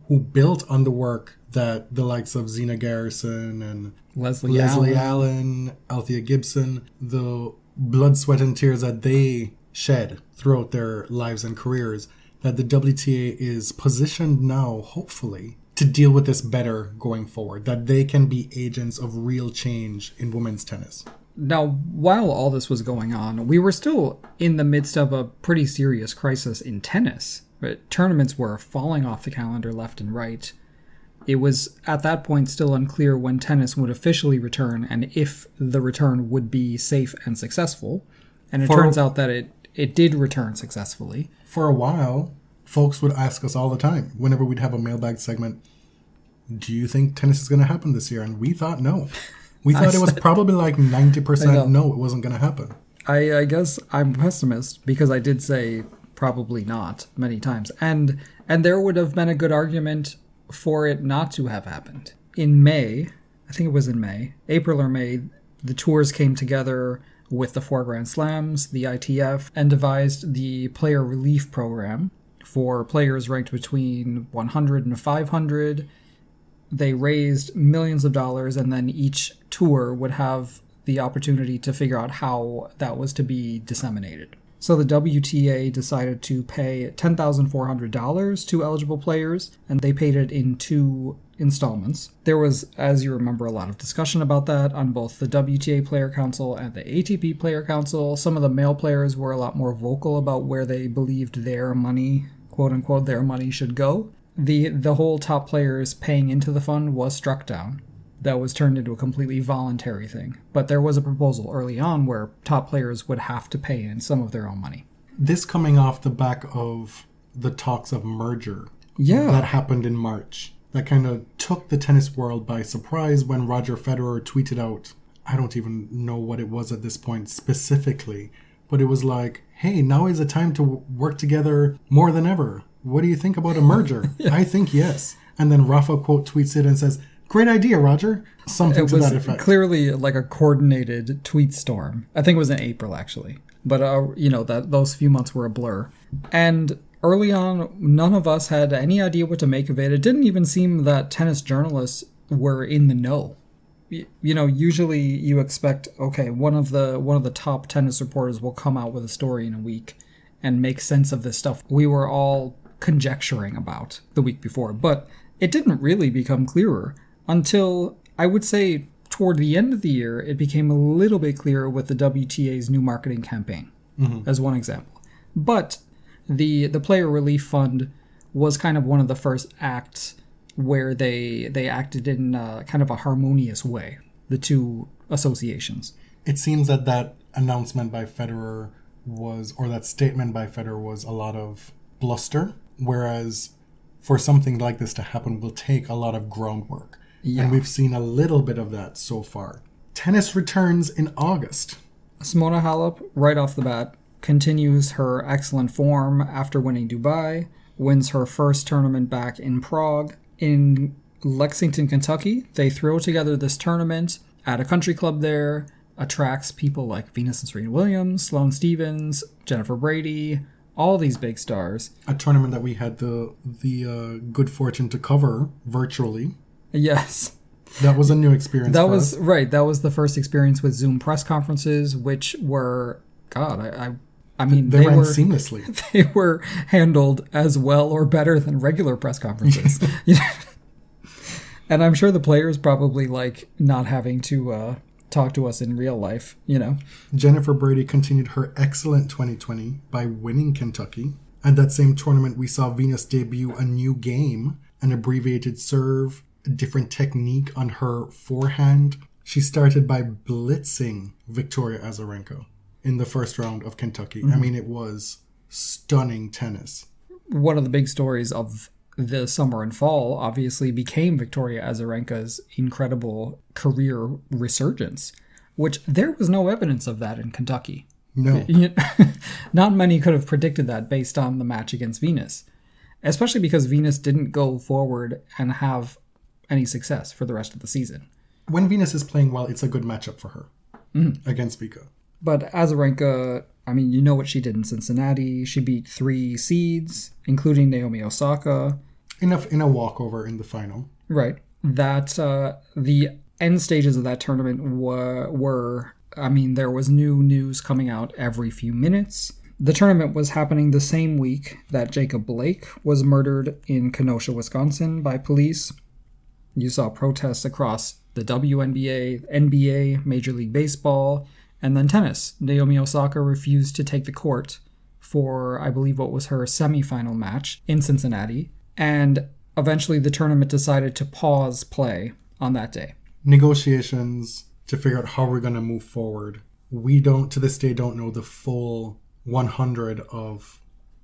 who built on the work that the likes of Zina Garrison and Leslie Allen, Althea Gibson, the blood, sweat, and tears that they shed throughout their lives and careers, that the WTA is positioned now, hopefully, to deal with this better going forward, that they can be agents of real change in women's tennis. Now, while all this was going on, we were still in the midst of a pretty serious crisis in tennis. But tournaments were falling off the calendar left and right. It was at that point still unclear when tennis would officially return and if the return would be safe and successful. And it turns out that it did return successfully. For a while, folks would ask us all the time, whenever we'd have a mailbag segment, do you think tennis is going to happen this year? And we thought no. We thought it was probably like 90% no, it wasn't going to happen. I guess I'm a pessimist because I did say probably not many times. And there would have been a good argument for it not to have happened. In May, I think it was in May, April or May, the tours came together with the 4 Grand Slams, the ITF, and devised the player relief program for players ranked between 100 and 500. They raised millions of dollars, and then each tour would have the opportunity to figure out how that was to be disseminated. So the WTA decided to pay $10,400 to eligible players, and they paid it in 2 installments. There was, as you remember, a lot of discussion about that on both the WTA Player Council and the ATP Player Council. Some of the male players were a lot more vocal about where they believed their money, quote-unquote, their money should go. The whole top players paying into the fund was struck down. That was turned into a completely voluntary thing. But there was a proposal early on where top players would have to pay in some of their own money. This coming off the back of the talks of merger that happened in March. That kind of took the tennis world by surprise when Roger Federer tweeted out, I don't even know what it was at this point specifically, but it was like, hey, now is the time to work together more than ever. What do you think about a merger? I think yes. And then Rafa quote tweets it and says, great idea, Roger. Something to that effect. It was clearly like a coordinated tweet storm. I think it was in April, actually. But, those few months were a blur. And early on, none of us had any idea what to make of it. It didn't even seem that tennis journalists were in the know. Usually you expect, okay, one of the top tennis reporters will come out with a story in a week and make sense of this stuff we were all conjecturing about the week before. But it didn't really become clearer until, I would say, toward the end of the year, it became a little bit clearer with the WTA's new marketing campaign, as one example. But the Player Relief Fund was kind of one of the first acts where they acted in kind of a harmonious way, the two associations. It seems that announcement by Federer or that statement by Federer was a lot of bluster, whereas for something like this to happen will take a lot of groundwork. Yeah. And we've seen a little bit of that so far. Tennis returns in August. Simona Halep, right off the bat, continues her excellent form after winning Dubai, wins her first tournament back in Prague. In Lexington, Kentucky, they throw together this tournament at a country club there, attracts people like Venus and Serena Williams, Sloane Stephens, Jennifer Brady, all these big stars. A tournament that we had the good fortune to cover virtually. Yes. That was a new experience. That was right. That was the first experience with Zoom press conferences, which were, God, I mean, they ran seamlessly. They were handled as well or better than regular press conferences. And I'm sure the players probably like not having to talk to us in real life, Jennifer Brady continued her excellent 2020 by winning Kentucky. At that same tournament, we saw Venus debut a new game, an abbreviated serve, a different technique on her forehand. She started by blitzing Victoria Azarenka in the first round of Kentucky. I mean, it was stunning tennis. One of the big stories of the summer and fall obviously became Victoria Azarenka's incredible career resurgence, which there was no evidence of that in Kentucky. No. Not many could have predicted that based on the match against Venus, especially because Venus didn't go forward and have any success for the rest of the season. When Venus is playing well, it's a good matchup for her against Vika. But Azarenka, I mean, you know what she did in Cincinnati. She beat 3 seeds, including Naomi Osaka. In a walkover in the final. Right. That the end stages of that tournament were, I mean, there was new news coming out every few minutes. The tournament was happening the same week that Jacob Blake was murdered in Kenosha, Wisconsin by police. You saw protests across the WNBA, NBA, Major League Baseball, and then tennis. Naomi Osaka refused to take the court for, I believe, what was her semifinal match in Cincinnati. And eventually the tournament decided to pause play on that day. Negotiations to figure out how we're going to move forward. We don't, to this day, don't know the full 100 of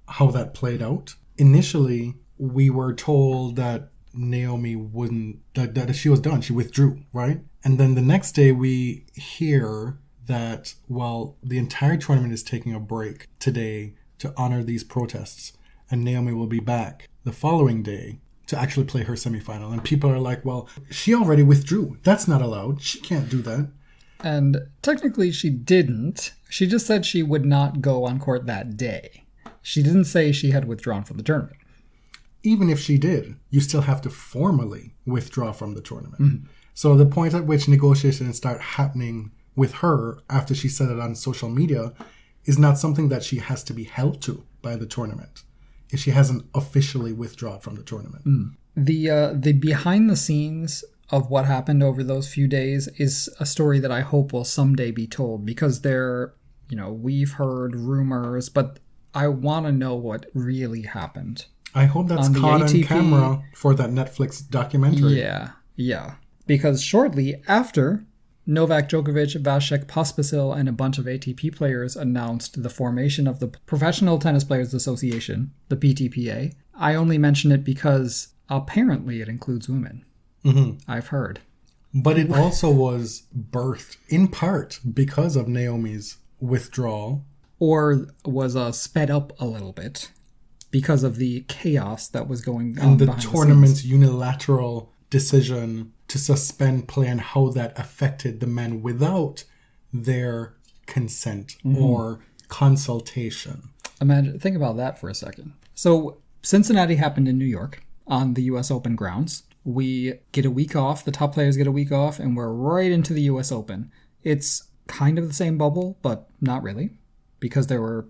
how that played out. Initially, we were told that Naomi wouldn't, that she was done. She withdrew, right? And then the next day we hear that, well, the entire tournament is taking a break today to honor these protests. And Naomi will be back the following day to actually play her semifinal. And people are like, well, she already withdrew. That's not allowed. She can't do that. And technically she didn't. She just said she would not go on court that day. She didn't say she had withdrawn from the tournament. Even if she did, you still have to formally withdraw from the tournament. Mm-hmm. So the point at which negotiations start happening with her after she said it on social media is not something that she has to be held to by the tournament if she hasn't officially withdrawn from the tournament. Mm. The behind the scenes of what happened over those few days is a story that I hope will someday be told, because we've heard rumors, but I want to know what really happened. I hope that's caught on camera for that Netflix documentary. Yeah. Because shortly after, Novak Djokovic, Vasek Pospisil, and a bunch of ATP players announced the formation of the Professional Tennis Players Association, the PTPA. I only mention it because apparently it includes women. Mm-hmm. I've heard. But it also was birthed in part because of Naomi's withdrawal. Or was sped up a little bit because of the chaos that was going on and the behind tournament's unilateral decision to suspend play and how that affected the men without their consent or consultation. Think about that for a second. So Cincinnati happened in New York on the US Open grounds. We get a week off, the top players get a week off, and we're right into the US Open. It's kind of the same bubble, but not really, because there were,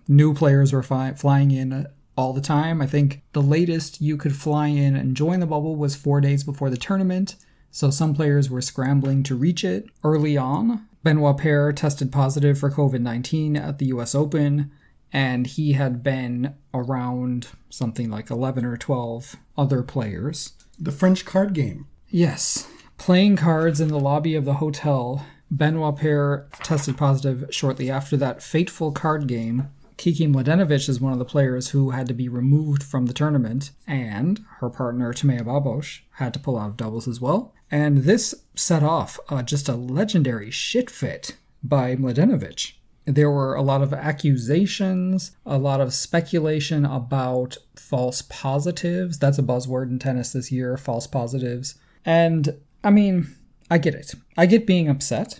new players were flying in all the time. I think the latest you could fly in and join the bubble was 4 days before the tournament, so some players were scrambling to reach it early on. Benoit Paire tested positive for COVID-19 at the US Open, and he had been around something like 11 or 12 other players. The French card game. Yes. Playing cards in the lobby of the hotel. Benoit Paire tested positive shortly after that fateful card game. Kiki Mladenovic is one of the players who had to be removed from the tournament, and her partner Timea Babos had to pull out of doubles as well. And this set off just a legendary shit fit by Mladenovic. There were a lot of accusations, a lot of speculation about false positives. That's a buzzword in tennis this year, false positives. And, I get it. I get being upset.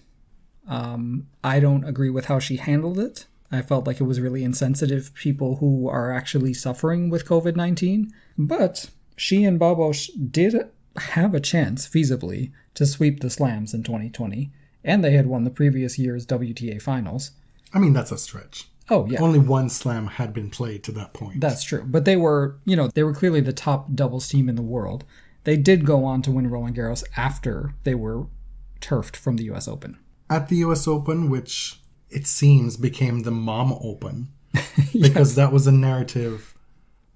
I don't agree with how she handled it. I felt like it was really insensitive to people who are actually suffering with COVID-19. But she and Babos did have a chance, feasibly, to sweep the slams in 2020. And they had won the previous year's WTA finals. That's a stretch. Oh, yeah. Only one slam had been played to that point. That's true. But they were clearly the top doubles team in the world. They did go on to win Roland Garros after they were turfed from the US Open. At the US Open, which it seems became the Mom Open, because that was a narrative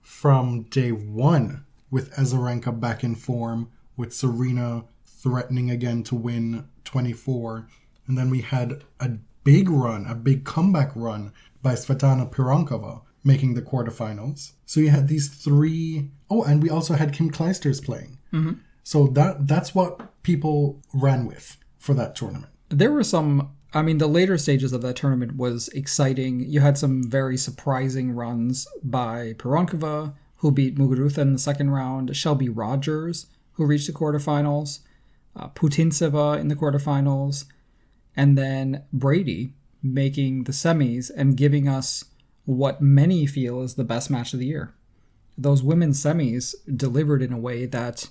from day one, with Azarenka back in form, with Serena threatening again to win 24. And then we had a big comeback run by Svetlana Pironkova, making the quarterfinals. So you had these three... Oh, and we also had Kim Clijsters playing. Mm-hmm. So that's what people ran with for that tournament. There were some... the later stages of that tournament was exciting. You had some very surprising runs by Pironkova, who beat Muguruza in the second round, Shelby Rogers, who reached the quarterfinals, Putintseva in the quarterfinals, and then Brady making the semis and giving us what many feel is the best match of the year. Those women's semis delivered in a way that,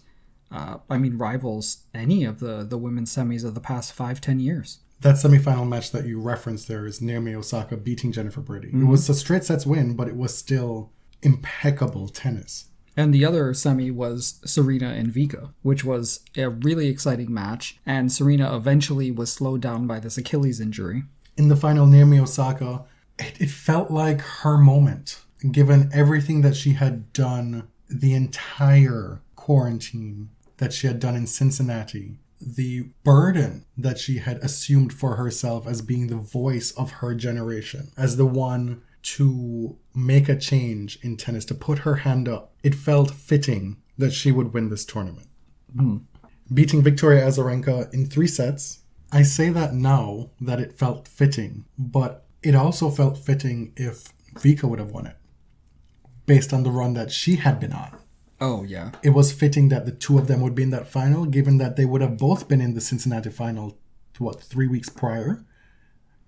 rivals any of the women's semis of the past 5-10 years. That semifinal match that you referenced there is Naomi Osaka beating Jennifer Brady. Mm-hmm. It was a straight sets win, but it was still impeccable tennis. And the other semi was Serena and Vika, which was a really exciting match. And Serena eventually was slowed down by this Achilles injury. In the final, Naomi Osaka, it felt like her moment, given everything that she had done, the entire quarantine that she had done in Cincinnati, the burden that she had assumed for herself as being the voice of her generation, as the one to make a change in tennis, to put her hand up. It felt fitting that she would win this tournament. Beating Victoria Azarenka in 3 sets. I say that now that it felt fitting, but it also felt fitting if Vika would have won it, based on the run that she had been on. Oh, yeah. It was fitting that the two of them would be in that final, given that they would have both been in the Cincinnati final, 3 weeks prior?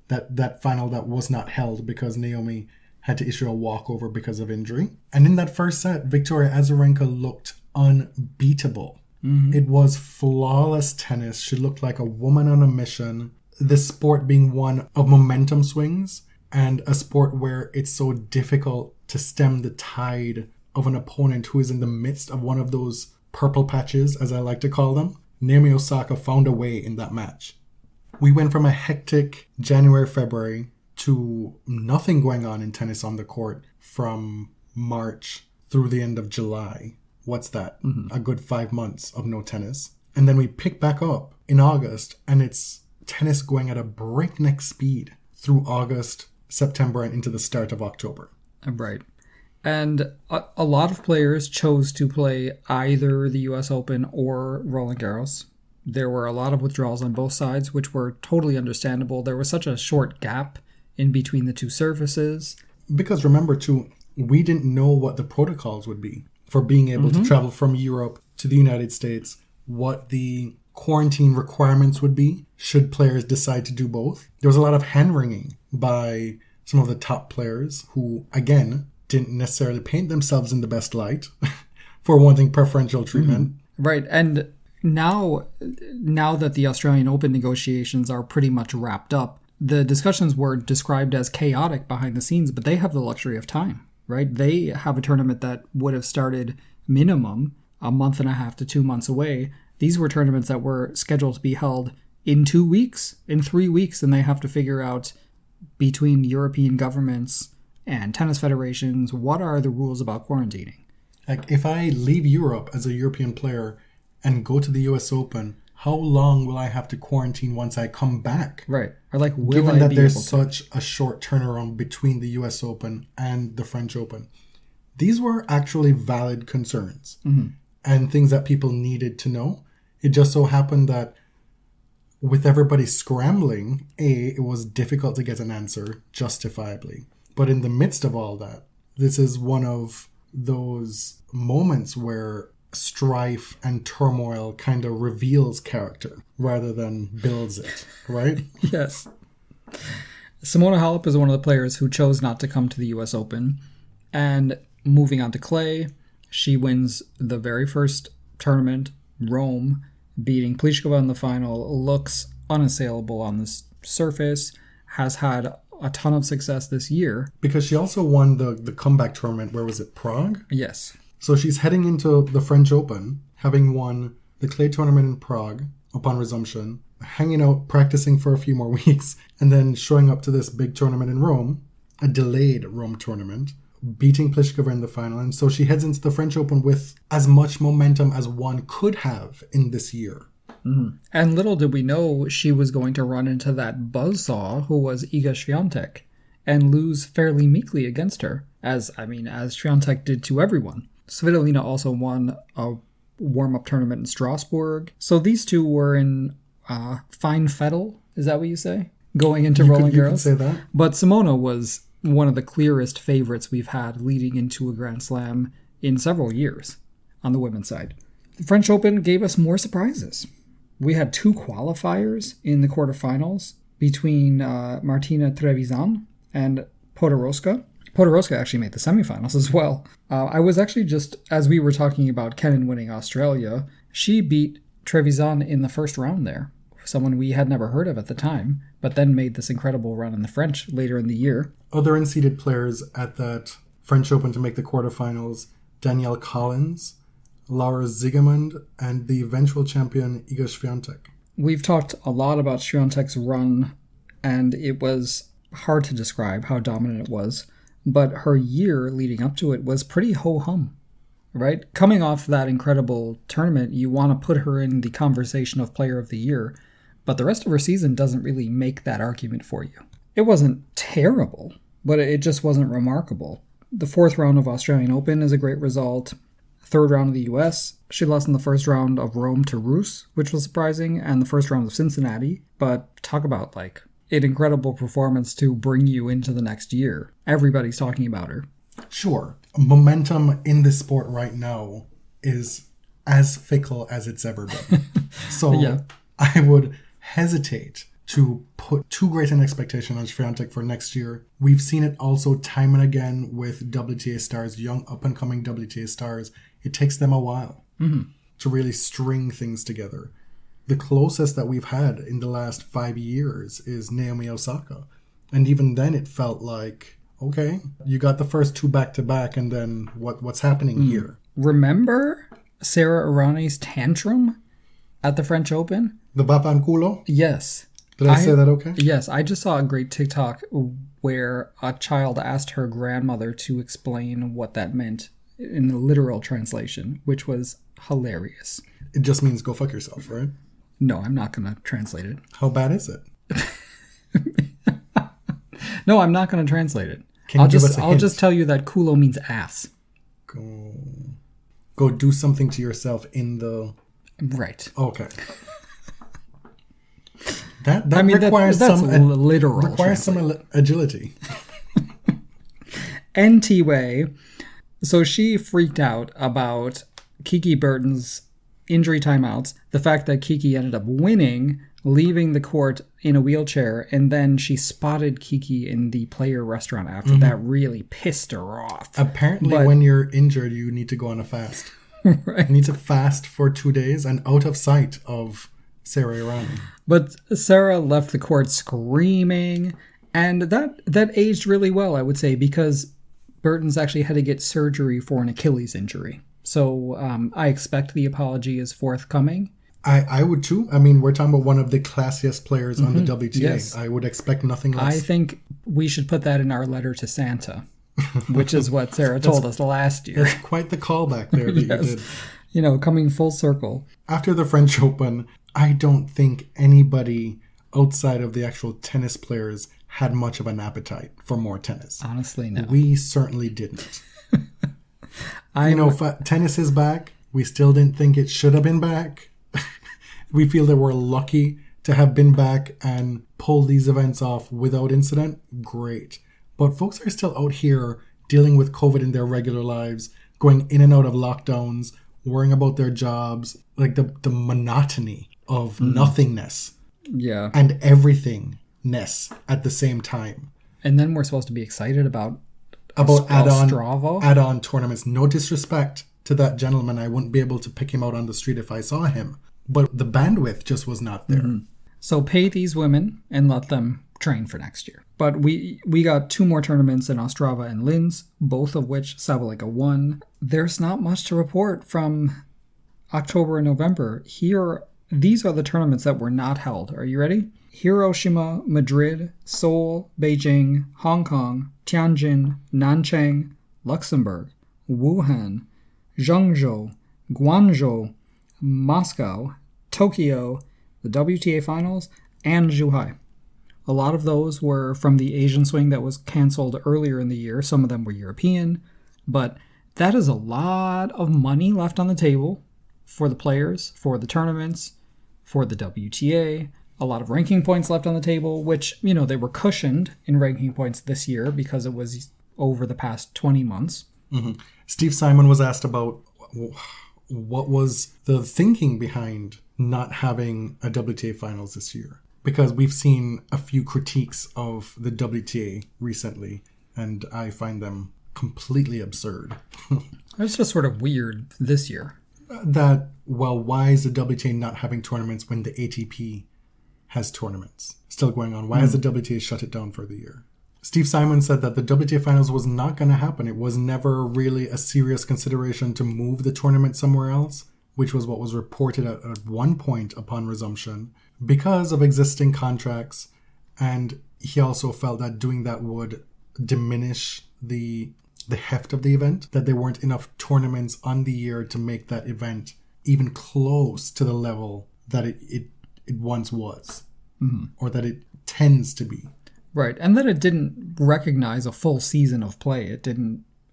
That final that was not held because Naomi had to issue a walkover because of injury. And in that first set, Victoria Azarenka looked unbeatable. It was flawless tennis. She looked like a woman on a mission. This sport being one of momentum swings, and a sport where it's so difficult to stem the tide of an opponent who is in the midst of one of those purple patches, as I like to call them. Naomi Osaka found a way in that match. We went from a hectic January, February to nothing going on in tennis on the court from March through the end of July. What's that? A good 5 months of no tennis. And then we pick back up in August, and it's tennis going at a breakneck speed through August, September, and into the start of October. Right. And a lot of players chose to play either the US Open or Roland Garros. There were a lot of withdrawals on both sides, which were totally understandable. There was such a short gap in between the two surfaces. Because remember, too, we didn't know what the protocols would be for being able to travel from Europe to the United States, what the quarantine requirements would be should players decide to do both. There was a lot of hand-wringing by some of the top players who, again, didn't necessarily paint themselves in the best light for wanting preferential treatment. Right. And now that the Australian Open negotiations are pretty much wrapped up, the discussions were described as chaotic behind the scenes, but they have the luxury of time, right? They have a tournament that would have started minimum a month and a half to 2 months away. These were tournaments that were scheduled to be held in 2 weeks, in 3 weeks, and they have to figure out between European governments and tennis federations, what are the rules about quarantining? Like, if I leave Europe as a European player and go to the US Open, how long will I have to quarantine once I come back? Right. Or like, will Given I that be there's able to? such a short turnaround between the US Open and the French Open. These were actually valid concerns and things that people needed to know. It just so happened that with everybody scrambling, it was difficult to get an answer justifiably. But in the midst of all that, this is one of those moments where strife and turmoil kind of reveals character rather than builds it, right? Yes. Simona Halep is one of the players who chose not to come to the US Open. And moving on to clay, she wins the very first tournament, Rome, beating Pliskova in the final, looks unassailable on this surface, has had a ton of success this year. Because she also won the comeback tournament, where was it, Prague? Yes. So she's heading into the French Open, having won the clay tournament in Prague upon resumption, hanging out, practicing for a few more weeks, and then showing up to this big tournament in Rome, a delayed Rome tournament, beating Pliskova in the final. And so she heads into the French Open with as much momentum as one could have in this year. And little did we know she was going to run into that buzzsaw who was Iga Swiatek and lose fairly meekly against her, as Swiatek did to everyone. Svitolina also won a warm-up tournament in Strasbourg. So these two were in fine fettle, is that what you say? Going into Roland Garros? You could say that. But Simona was one of the clearest favorites we've had leading into a Grand Slam in several years on the women's side. The French Open gave us more surprises. We had 2 qualifiers in the quarterfinals between Martina Trevisan and Podoroska. Podoroska actually made the semifinals as well. I was actually just, as we were talking about Kenin winning Australia, she beat Trevisan in the first round there. Someone we had never heard of at the time, but then made this incredible run in the French later in the year. Other unseeded players at that French Open to make the quarterfinals, Danielle Collins, Laura Zigemund, and the eventual champion Iga Swiatek. We've talked a lot about Swiatek's run, and it was hard to describe how dominant it was, but her year leading up to it was pretty ho-hum, right? Coming off that incredible tournament, you want to put her in the conversation of Player of the Year, but the rest of her season doesn't really make that argument for you. It wasn't terrible, but it just wasn't remarkable. The 4th round of Australian Open is a great result. 3rd round of the US. She lost in the 1st round of Rome to Roos, which was surprising, and the 1st round of Cincinnati. But talk about, like, an incredible performance to bring you into the next year. Everybody's talking about her. Sure. Momentum in this sport right now is as fickle as it's ever been. So Yeah. I would hesitate to put too great an expectation on Swiatek for next year. We've seen it also time and again with WTA stars, young up-and-coming WTA stars. It takes them a while to really string things together. The closest that we've had in the last 5 years is Naomi Osaka. And even then it felt like, okay, you got the first 2 back-to-back, and then what's happening here? Remember Sarah Irani's tantrum at the French Open? The Vapanculo? Yes. Did I say that okay? Yes, I just saw a great TikTok where a child asked her grandmother to explain what that meant in the literal translation, which was hilarious. It just means go fuck yourself, right? No, I'm not going to translate it. How bad is it? No, I'm not going to translate it. Can you give us a I'll hint? just tell you that culo means ass. Go do something to yourself in the... Right. Okay. That I mean, requires that's some literal. requires some agility. NT Way. So she freaked out about Kiki Burton's injury timeouts, the fact that Kiki ended up winning, leaving the court in a wheelchair, and then she spotted Kiki in the player restaurant after. That really pissed her off. Apparently, when you're injured, you need to go on a fast. Right. You need to fast for 2 days and out of sight of Sarah Irani. But Sarah left the court screaming, and that aged really well, I would say, because Burton's actually had to get surgery for an Achilles injury. So I expect the apology is forthcoming. I would too. I mean, we're talking about one of the classiest players on the WTA. Yes. I would expect nothing I less. think we should put that in our letter to Santa, which is what Sarah told us last year. It's quite the callback there that Yes. you did. You know, coming full circle. After the French Open, I don't think anybody outside of the actual tennis players had much of an appetite for more tennis. Honestly, no. We certainly didn't. Tennis is back. We still didn't think it should have been back. We feel that we're lucky to have been back and pull these events off without incident. Great. But folks are still out here dealing with COVID in their regular lives, going in and out of lockdowns, worrying about their jobs, like the monotony of nothingness Yeah. and everythingness at the same time. And then we're supposed to be excited about add-on tournaments. No disrespect to that gentleman. I wouldn't be able to pick him out on the street if I saw him. But the bandwidth just was not there. So pay these women and let them train for next year. But we got 2 more tournaments in Ostrava and Linz, both of which Sabalenka won. There's not much to report from October and November. These are the tournaments that were not held. Are you ready? Hiroshima, Madrid, Seoul, Beijing, Hong Kong, Tianjin, Nanchang, Luxembourg, Wuhan, Zhengzhou, Guangzhou, Moscow, Tokyo, the WTA Finals, and Zhuhai. A lot of those were from the Asian swing that was canceled earlier in the year. Some of them were European, but that is a lot of money left on the table for the players, for the tournaments, for the WTA. A lot of ranking points left on the table, which, they were cushioned in ranking points this year because it was over the past 20 months. Mm-hmm. Steve Simon was asked about what was the thinking behind not having a WTA finals this year. Because we've seen a few critiques of the WTA recently, and I find them completely absurd. It's just sort of weird this year. Why is the WTA not having tournaments when the ATP has tournaments still going on? Why has the WTA shut it down for the year? Steve Simon said that the WTA finals was not going to happen. It was never really a serious consideration to move the tournament somewhere else, which was what was reported at one point upon resumption, because of existing contracts. And he also felt that doing that would diminish the heft of the event, that there weren't enough tournaments on the year to make that event even close to the level that it once was, or that it tends to be. Right, and that it didn't recognize a full season of play.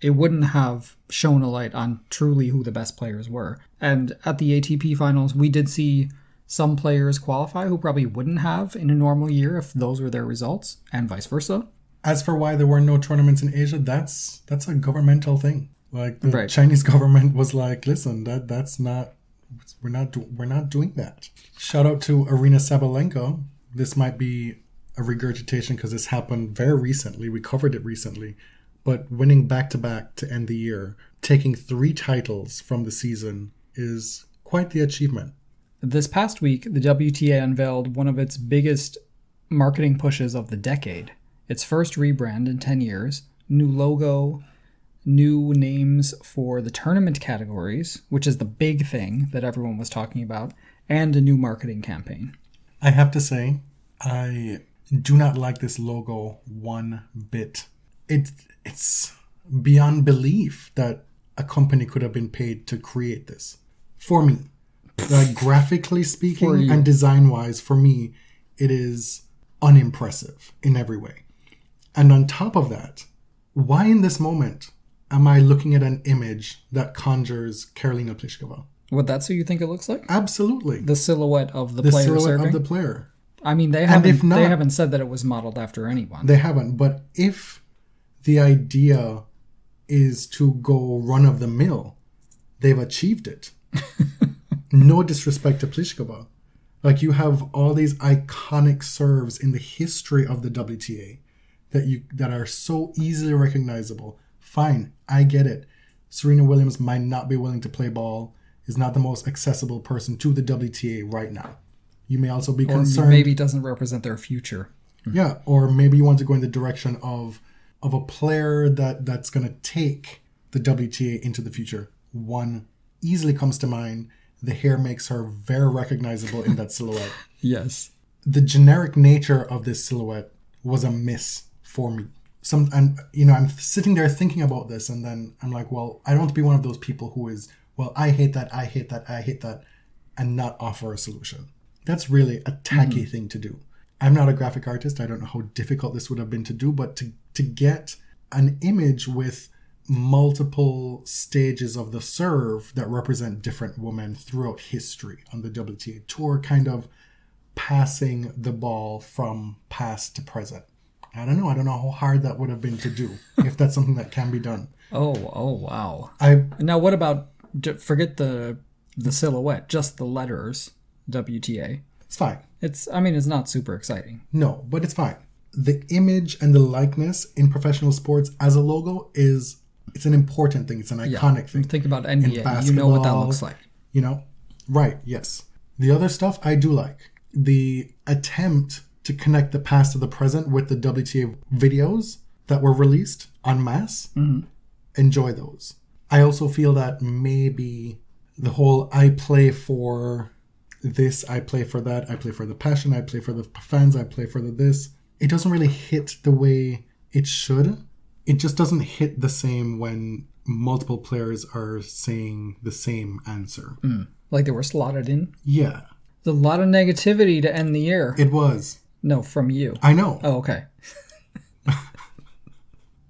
It wouldn't have shown a light on truly who the best players were. And at the ATP finals, we did see some players qualify who probably wouldn't have in a normal year if those were their results, and vice versa. As for why there were no tournaments in Asia, that's a governmental thing. Like the Chinese government was like, listen, that's not, we're not doing that. Shout out to Arina Sabalenka. This might be a regurgitation because this happened very recently. We covered it recently. But winning back-to-back to end the year, taking 3 titles from the season is quite the achievement. This past week, the WTA unveiled one of its biggest marketing pushes of the decade. Its first rebrand in 10 years, new logo, new names for the tournament categories, which is the big thing that everyone was talking about, and a new marketing campaign. I have to say, I do not like this logo one bit. It's beyond belief that a company could have been paid to create this. For me, like graphically speaking and design-wise, for me, it is unimpressive in every way. And on top of that, why in this moment am I looking at an image that conjures Karolina Pliskova? Well, that's who you think it looks like? Absolutely. The silhouette of the player silhouette serving? of the player. I mean, they haven't said that it was modeled after anyone. They haven't. But if the idea is to go run-of-the-mill, they've achieved it. No disrespect to Pliskova. Like, you have all these iconic serves in the history of the WTA that are so easily recognizable. Fine, I get it. Serena Williams might not be willing to play ball, is not the most accessible person to the WTA right now. You may also be concerned... Or maybe doesn't represent their future. Yeah, or maybe you want to go in the direction of a player that's going to take the WTA into the future. One easily comes to mind. The hair makes her very recognizable in that silhouette. Yes. The generic nature of this silhouette was a miss for me. I'm sitting there thinking about this, and then I'm like, well, I don't want to be one of those people who is, well, I hate that, and not offer a solution. That's really a tacky thing to do. I'm not a graphic artist. I don't know how difficult this would have been to do, but to get an image with multiple stages of the serve that represent different women throughout history on the WTA tour, kind of passing the ball from past to present. I don't know how hard that would have been to do, if that's something that can be done. Oh, wow. Now, what about, forget the silhouette, just the letters, WTA. It's fine. It's not super exciting. No, but it's fine. The image and the likeness in professional sports as a logo it's an important thing. It's an iconic thing. Think about NBA. You know what that looks like. Right, yes. The other stuff I do like. The attempt to connect the past to the present with the WTA videos that were released en masse. Mm-hmm. Enjoy those. I also feel that maybe the whole I play for this, I play for that, I play for the passion, I play for the fans, I play for the this. It doesn't really hit the way it should. It just doesn't hit the same when multiple players are saying the same answer. Like they were slotted in? Yeah. There's a lot of negativity to end the year. It was. No, from you. I know. Oh, okay.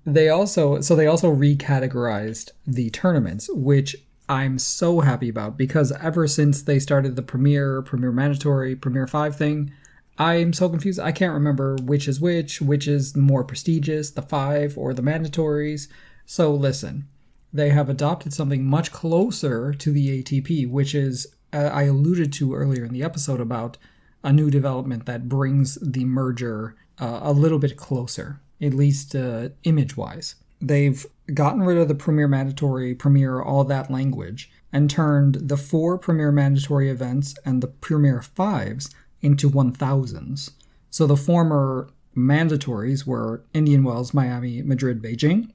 They also recategorized the tournaments, which I'm so happy about, because ever since they started the Premier Mandatory, Premier 5 thing, I'm so confused. I can't remember which is more prestigious, the 5 or the mandatories. So listen, they have adopted something much closer to the ATP, which is, I alluded to earlier in the episode about a new development that brings the merger a little bit closer, at least image-wise. They've gotten rid of the Premier Mandatory, Premier, all that language, and turned the 4 Premier Mandatory events and the Premier 5s into 1000s. So the former mandatories were Indian Wells, Miami, Madrid, Beijing.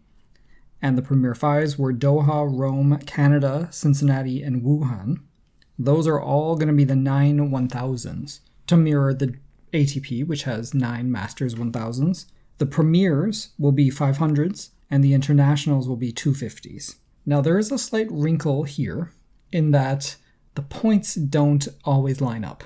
And the Premier Fives were Doha, Rome, Canada, Cincinnati, and Wuhan. Those are all going to be the 9 1000s to mirror the ATP, which has 9 Masters 1000s. The Premiers will be 500s, and the Internationals will be 250s. Now, there is a slight wrinkle here in that the points don't always line up,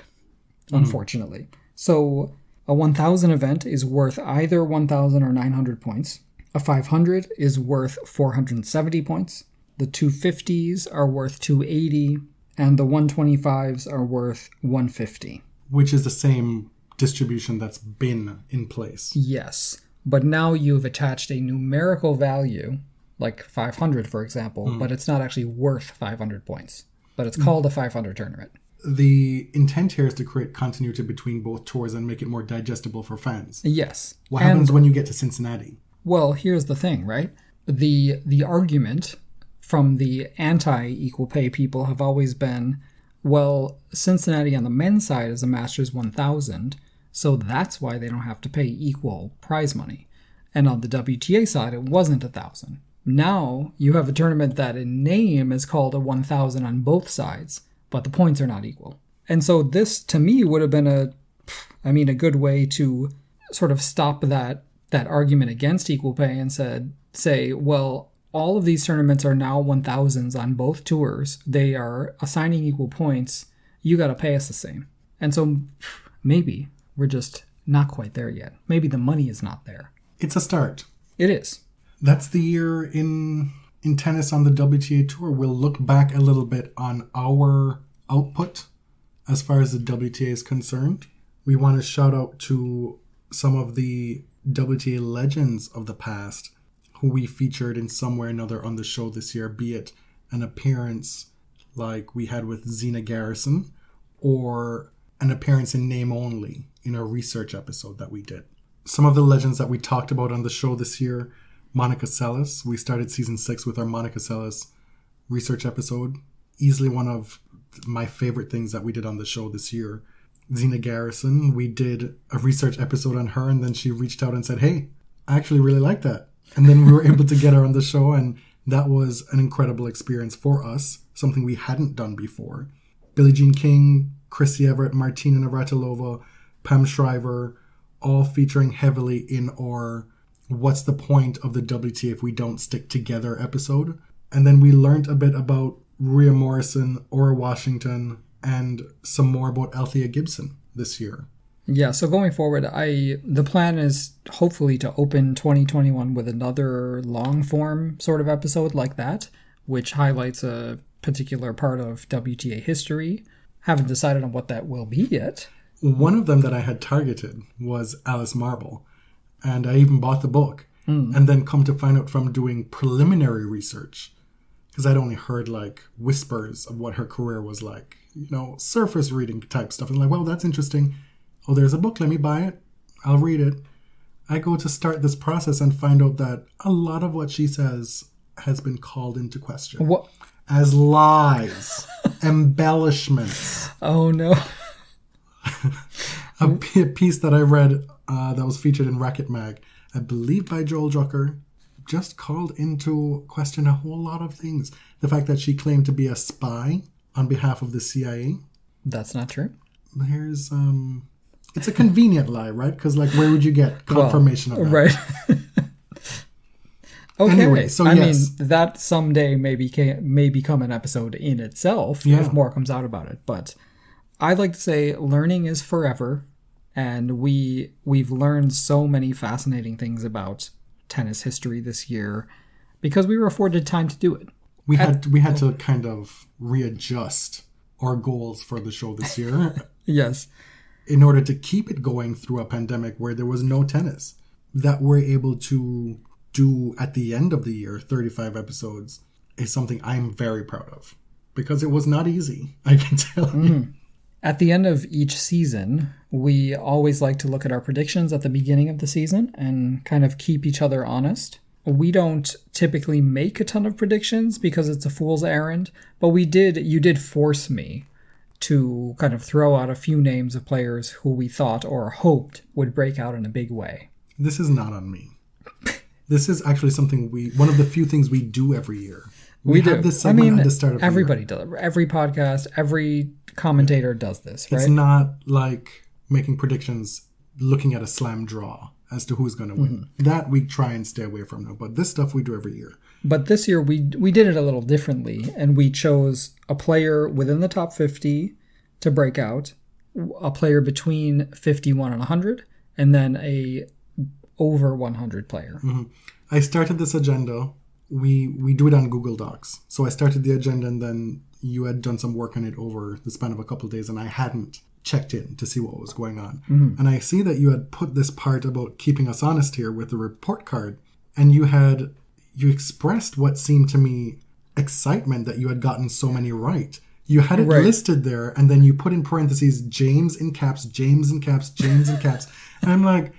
unfortunately. So a 1000 event is worth either 1000 or 900 points. A 500 is worth 470 points. The 250s are worth 280, and the 125s are worth 150. Which is the same distribution that's been in place. Yes, but now you've attached a numerical value, like 500, for example, but it's not actually worth 500 points. But it's called a 500 tournament. The intent here is to create continuity between both tours and make it more digestible for fans. Yes. What happens when you get to Cincinnati? Well, here's the thing, right? The argument from the anti-equal pay people have always been, well, Cincinnati on the men's side is a Masters 1000, so that's why they don't have to pay equal prize money. And on the WTA side, it wasn't 1,000. Now you have a tournament that in name is called a 1,000 on both sides, but the points are not equal. And so this, to me, would have been a good way to sort of stop that argument against equal pay and say, well, all of these tournaments are now 1,000s on both tours. They are assigning equal points. You got to pay us the same. And so maybe we're just not quite there yet. Maybe the money is not there. It's a start. It is. That's the year in tennis on the WTA Tour. We'll look back a little bit on our output as far as the WTA is concerned. We want to shout out to some of the WTA legends of the past who we featured in some way or another on the show this year, be it an appearance like we had with Zina Garrison or an appearance in name only in a research episode that we did. Some of the legends that we talked about on the show this year: Monica Seles. We started season 6 with our Monica Seles research episode. Easily one of my favorite things that we did on the show this year. Zina Garrison, we did a research episode on her, and then she reached out and said, hey, I actually really like that. And then we were able to get her on the show, and that was an incredible experience for us, something we hadn't done before. Billie Jean King, Chrissy Everett, Martina Navratilova, Pam Shriver, all featuring heavily in our What's the Point of the WTA If We Don't Stick Together episode. And then we learned a bit about Rhea Morrison, Ora Washington, and some more about Althea Gibson this year. Yeah, so going forward, the plan is hopefully to open 2021 with another long-form sort of episode like that, which highlights a particular part of WTA history. Haven't decided on what that will be yet. One of them that I had targeted was Alice Marble, and I even bought the book. And then come to find out from doing preliminary research, because I'd only heard like whispers of what her career was like, surface reading type stuff. And like, well, that's interesting. Oh, there's a book. Let me buy it. I'll read it. I go to start this process and find out that a lot of what she says has been called into question. What? As lies, embellishments. Oh, no. A piece that I read that was featured in Racket Mag, I believe by Joel Drucker, just called into question a whole lot of things. The fact that she claimed to be a spy on behalf of the CIA. That's not true. Here's it's a convenient lie, right? Because like, where would you get confirmation of that? Right. Okay. Anyway, so I yes. mean, that someday may become an episode in itself if more comes out about it. But I'd like to say learning is forever, and we've learned so many fascinating things about tennis history this year because we were afforded time to do it. We had to kind of readjust our goals for the show this year. Yes. In order to keep it going through a pandemic where there was no tennis. That we're able to do at the end of the year, 35 episodes, is something I'm very proud of. Because it was not easy, I can tell you. At the end of each season, we always like to look at our predictions at the beginning of the season and kind of keep each other honest. We don't typically make a ton of predictions because it's a fool's errand, but you did force me to kind of throw out a few names of players who we thought or hoped would break out in a big way. This is not on me. This is actually something one of the few things we do every year. We have this segment at the start of everybody the year. does it. Every podcast, every commentator does this, right? It's not like making predictions looking at a slam draw as to who's going to win. That we try and stay away from now. But this stuff we do every year. But this year we did it a little differently, and we chose a player within the top 50 to break out, a player between 51 and 100, and then a over 100 player. I started this agenda. We do it on Google Docs. So I started the agenda, and then you had done some work on it over the span of a couple of days, and I hadn't checked in to see what was going on. And I see that you had put this part about keeping us honest here with the report card, and you expressed what seemed to me excitement that you had gotten so many right. You had it listed there, and then you put in parentheses, James in caps, James in caps, James in caps. And I'm like,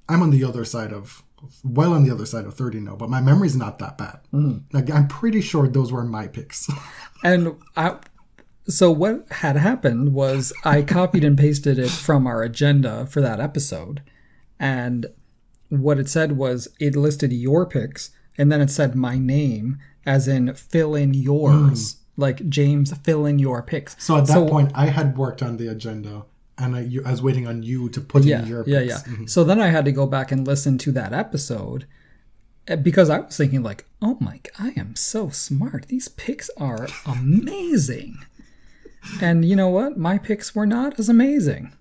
I'm on the other side of 30 now, but my memory's not that bad. Like, I'm pretty sure those were my picks. And so what had happened was I copied and pasted it from our agenda for that episode. And what it said was it listed your picks, and then it said my name, as in fill in yours. Like, James, fill in your picks. So at that point, I had worked on the agenda, and I was waiting on you to put in your picks. So then I had to go back and listen to that episode, because I was thinking, like, oh my God, I am so smart. These picks are amazing. And you know what? My picks were not as amazing.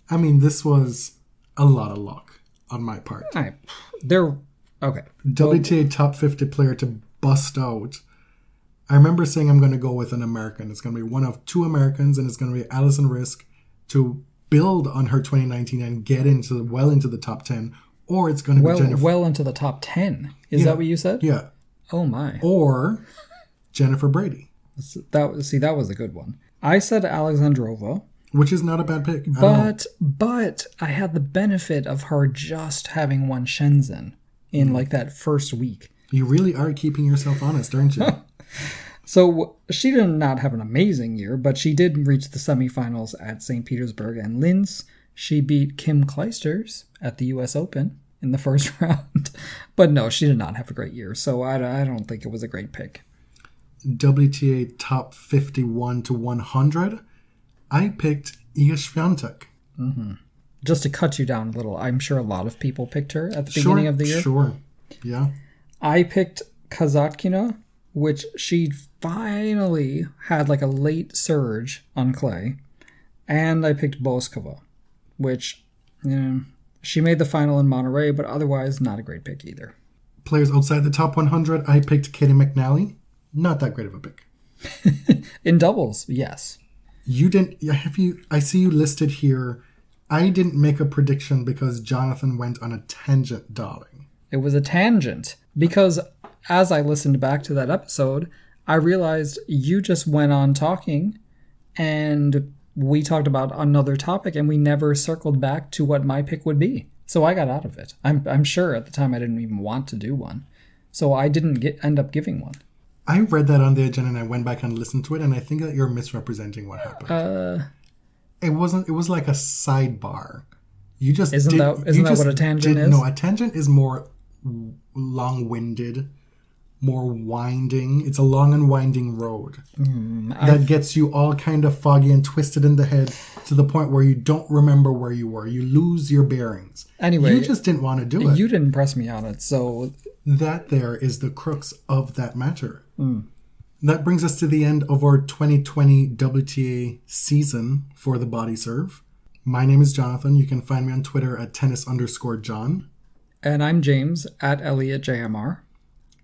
I mean, this was a lot of luck on my part. Okay. WTA top 50 player to bust out. I remember saying I'm going to go with an American. It's going to be one of two Americans, and it's going to be Alison Risk to build on her 2019 and get into the top 10. Or it's going to be Jennifer. Well into the top 10. Is that what you said? Yeah. Oh my. Or Jennifer Brady. That was a good one. I said Alexandrova. Which is not a bad pick. But I had the benefit of her just having won Shenzhen in like that first week. You really are keeping yourself honest, aren't you? So she did not have an amazing year, but she did reach the semifinals at St. Petersburg and Linz. She beat Kim Clijsters at the U.S. Open in the first round. But no, she did not have a great year, so I don't think it was a great pick. WTA top 51 to 100. I picked Iga Swiatek. Just to cut you down a little, I'm sure a lot of people picked her at the beginning of the year. Sure, yeah. I picked Kasatkina, which she finally had like a late surge on clay. And I picked Pliskova, which she made the final in Monterey, but otherwise not a great pick either. Players outside the top 100, I picked Katie McNally. Not that great of a pick. In doubles, yes. You didn't. I see you listed here. I didn't make a prediction because Jonathan went on a tangent, darling. It was a tangent because as I listened back to that episode, I realized you just went on talking and we talked about another topic and we never circled back to what my pick would be. So I got out of it. I'm sure at the time I didn't even want to do one. So I didn't end up giving one. I read that on the agenda and I went back and listened to it, and I think that you're misrepresenting what happened. It was like a sidebar. You just isn't that what a tangent is? No, a tangent is more long-winded, more winding. It's a long and winding road that gets you all kind of foggy and twisted in the head to the point where you don't remember where you were. You lose your bearings. Anyway, you just didn't want to do it. You didn't press me on it, so that there is the crux of that matter. That brings us to the end of our 2020 WTA season for the Body Serve. My name is Jonathan. You can find me on Twitter at tennis_John. And I'm James at ElliotJMR.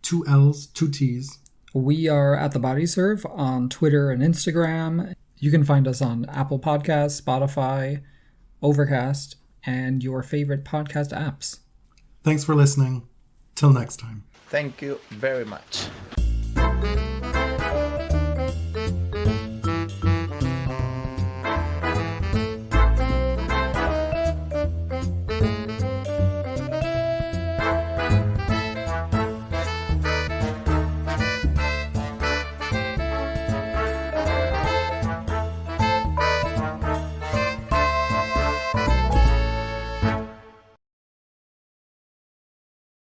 2 L's, 2 T's. We are at the Body Serve on Twitter and Instagram. You can find us on Apple Podcasts, Spotify, Overcast, and your favorite podcast apps. Thanks for listening. Till next time. Thank you very much.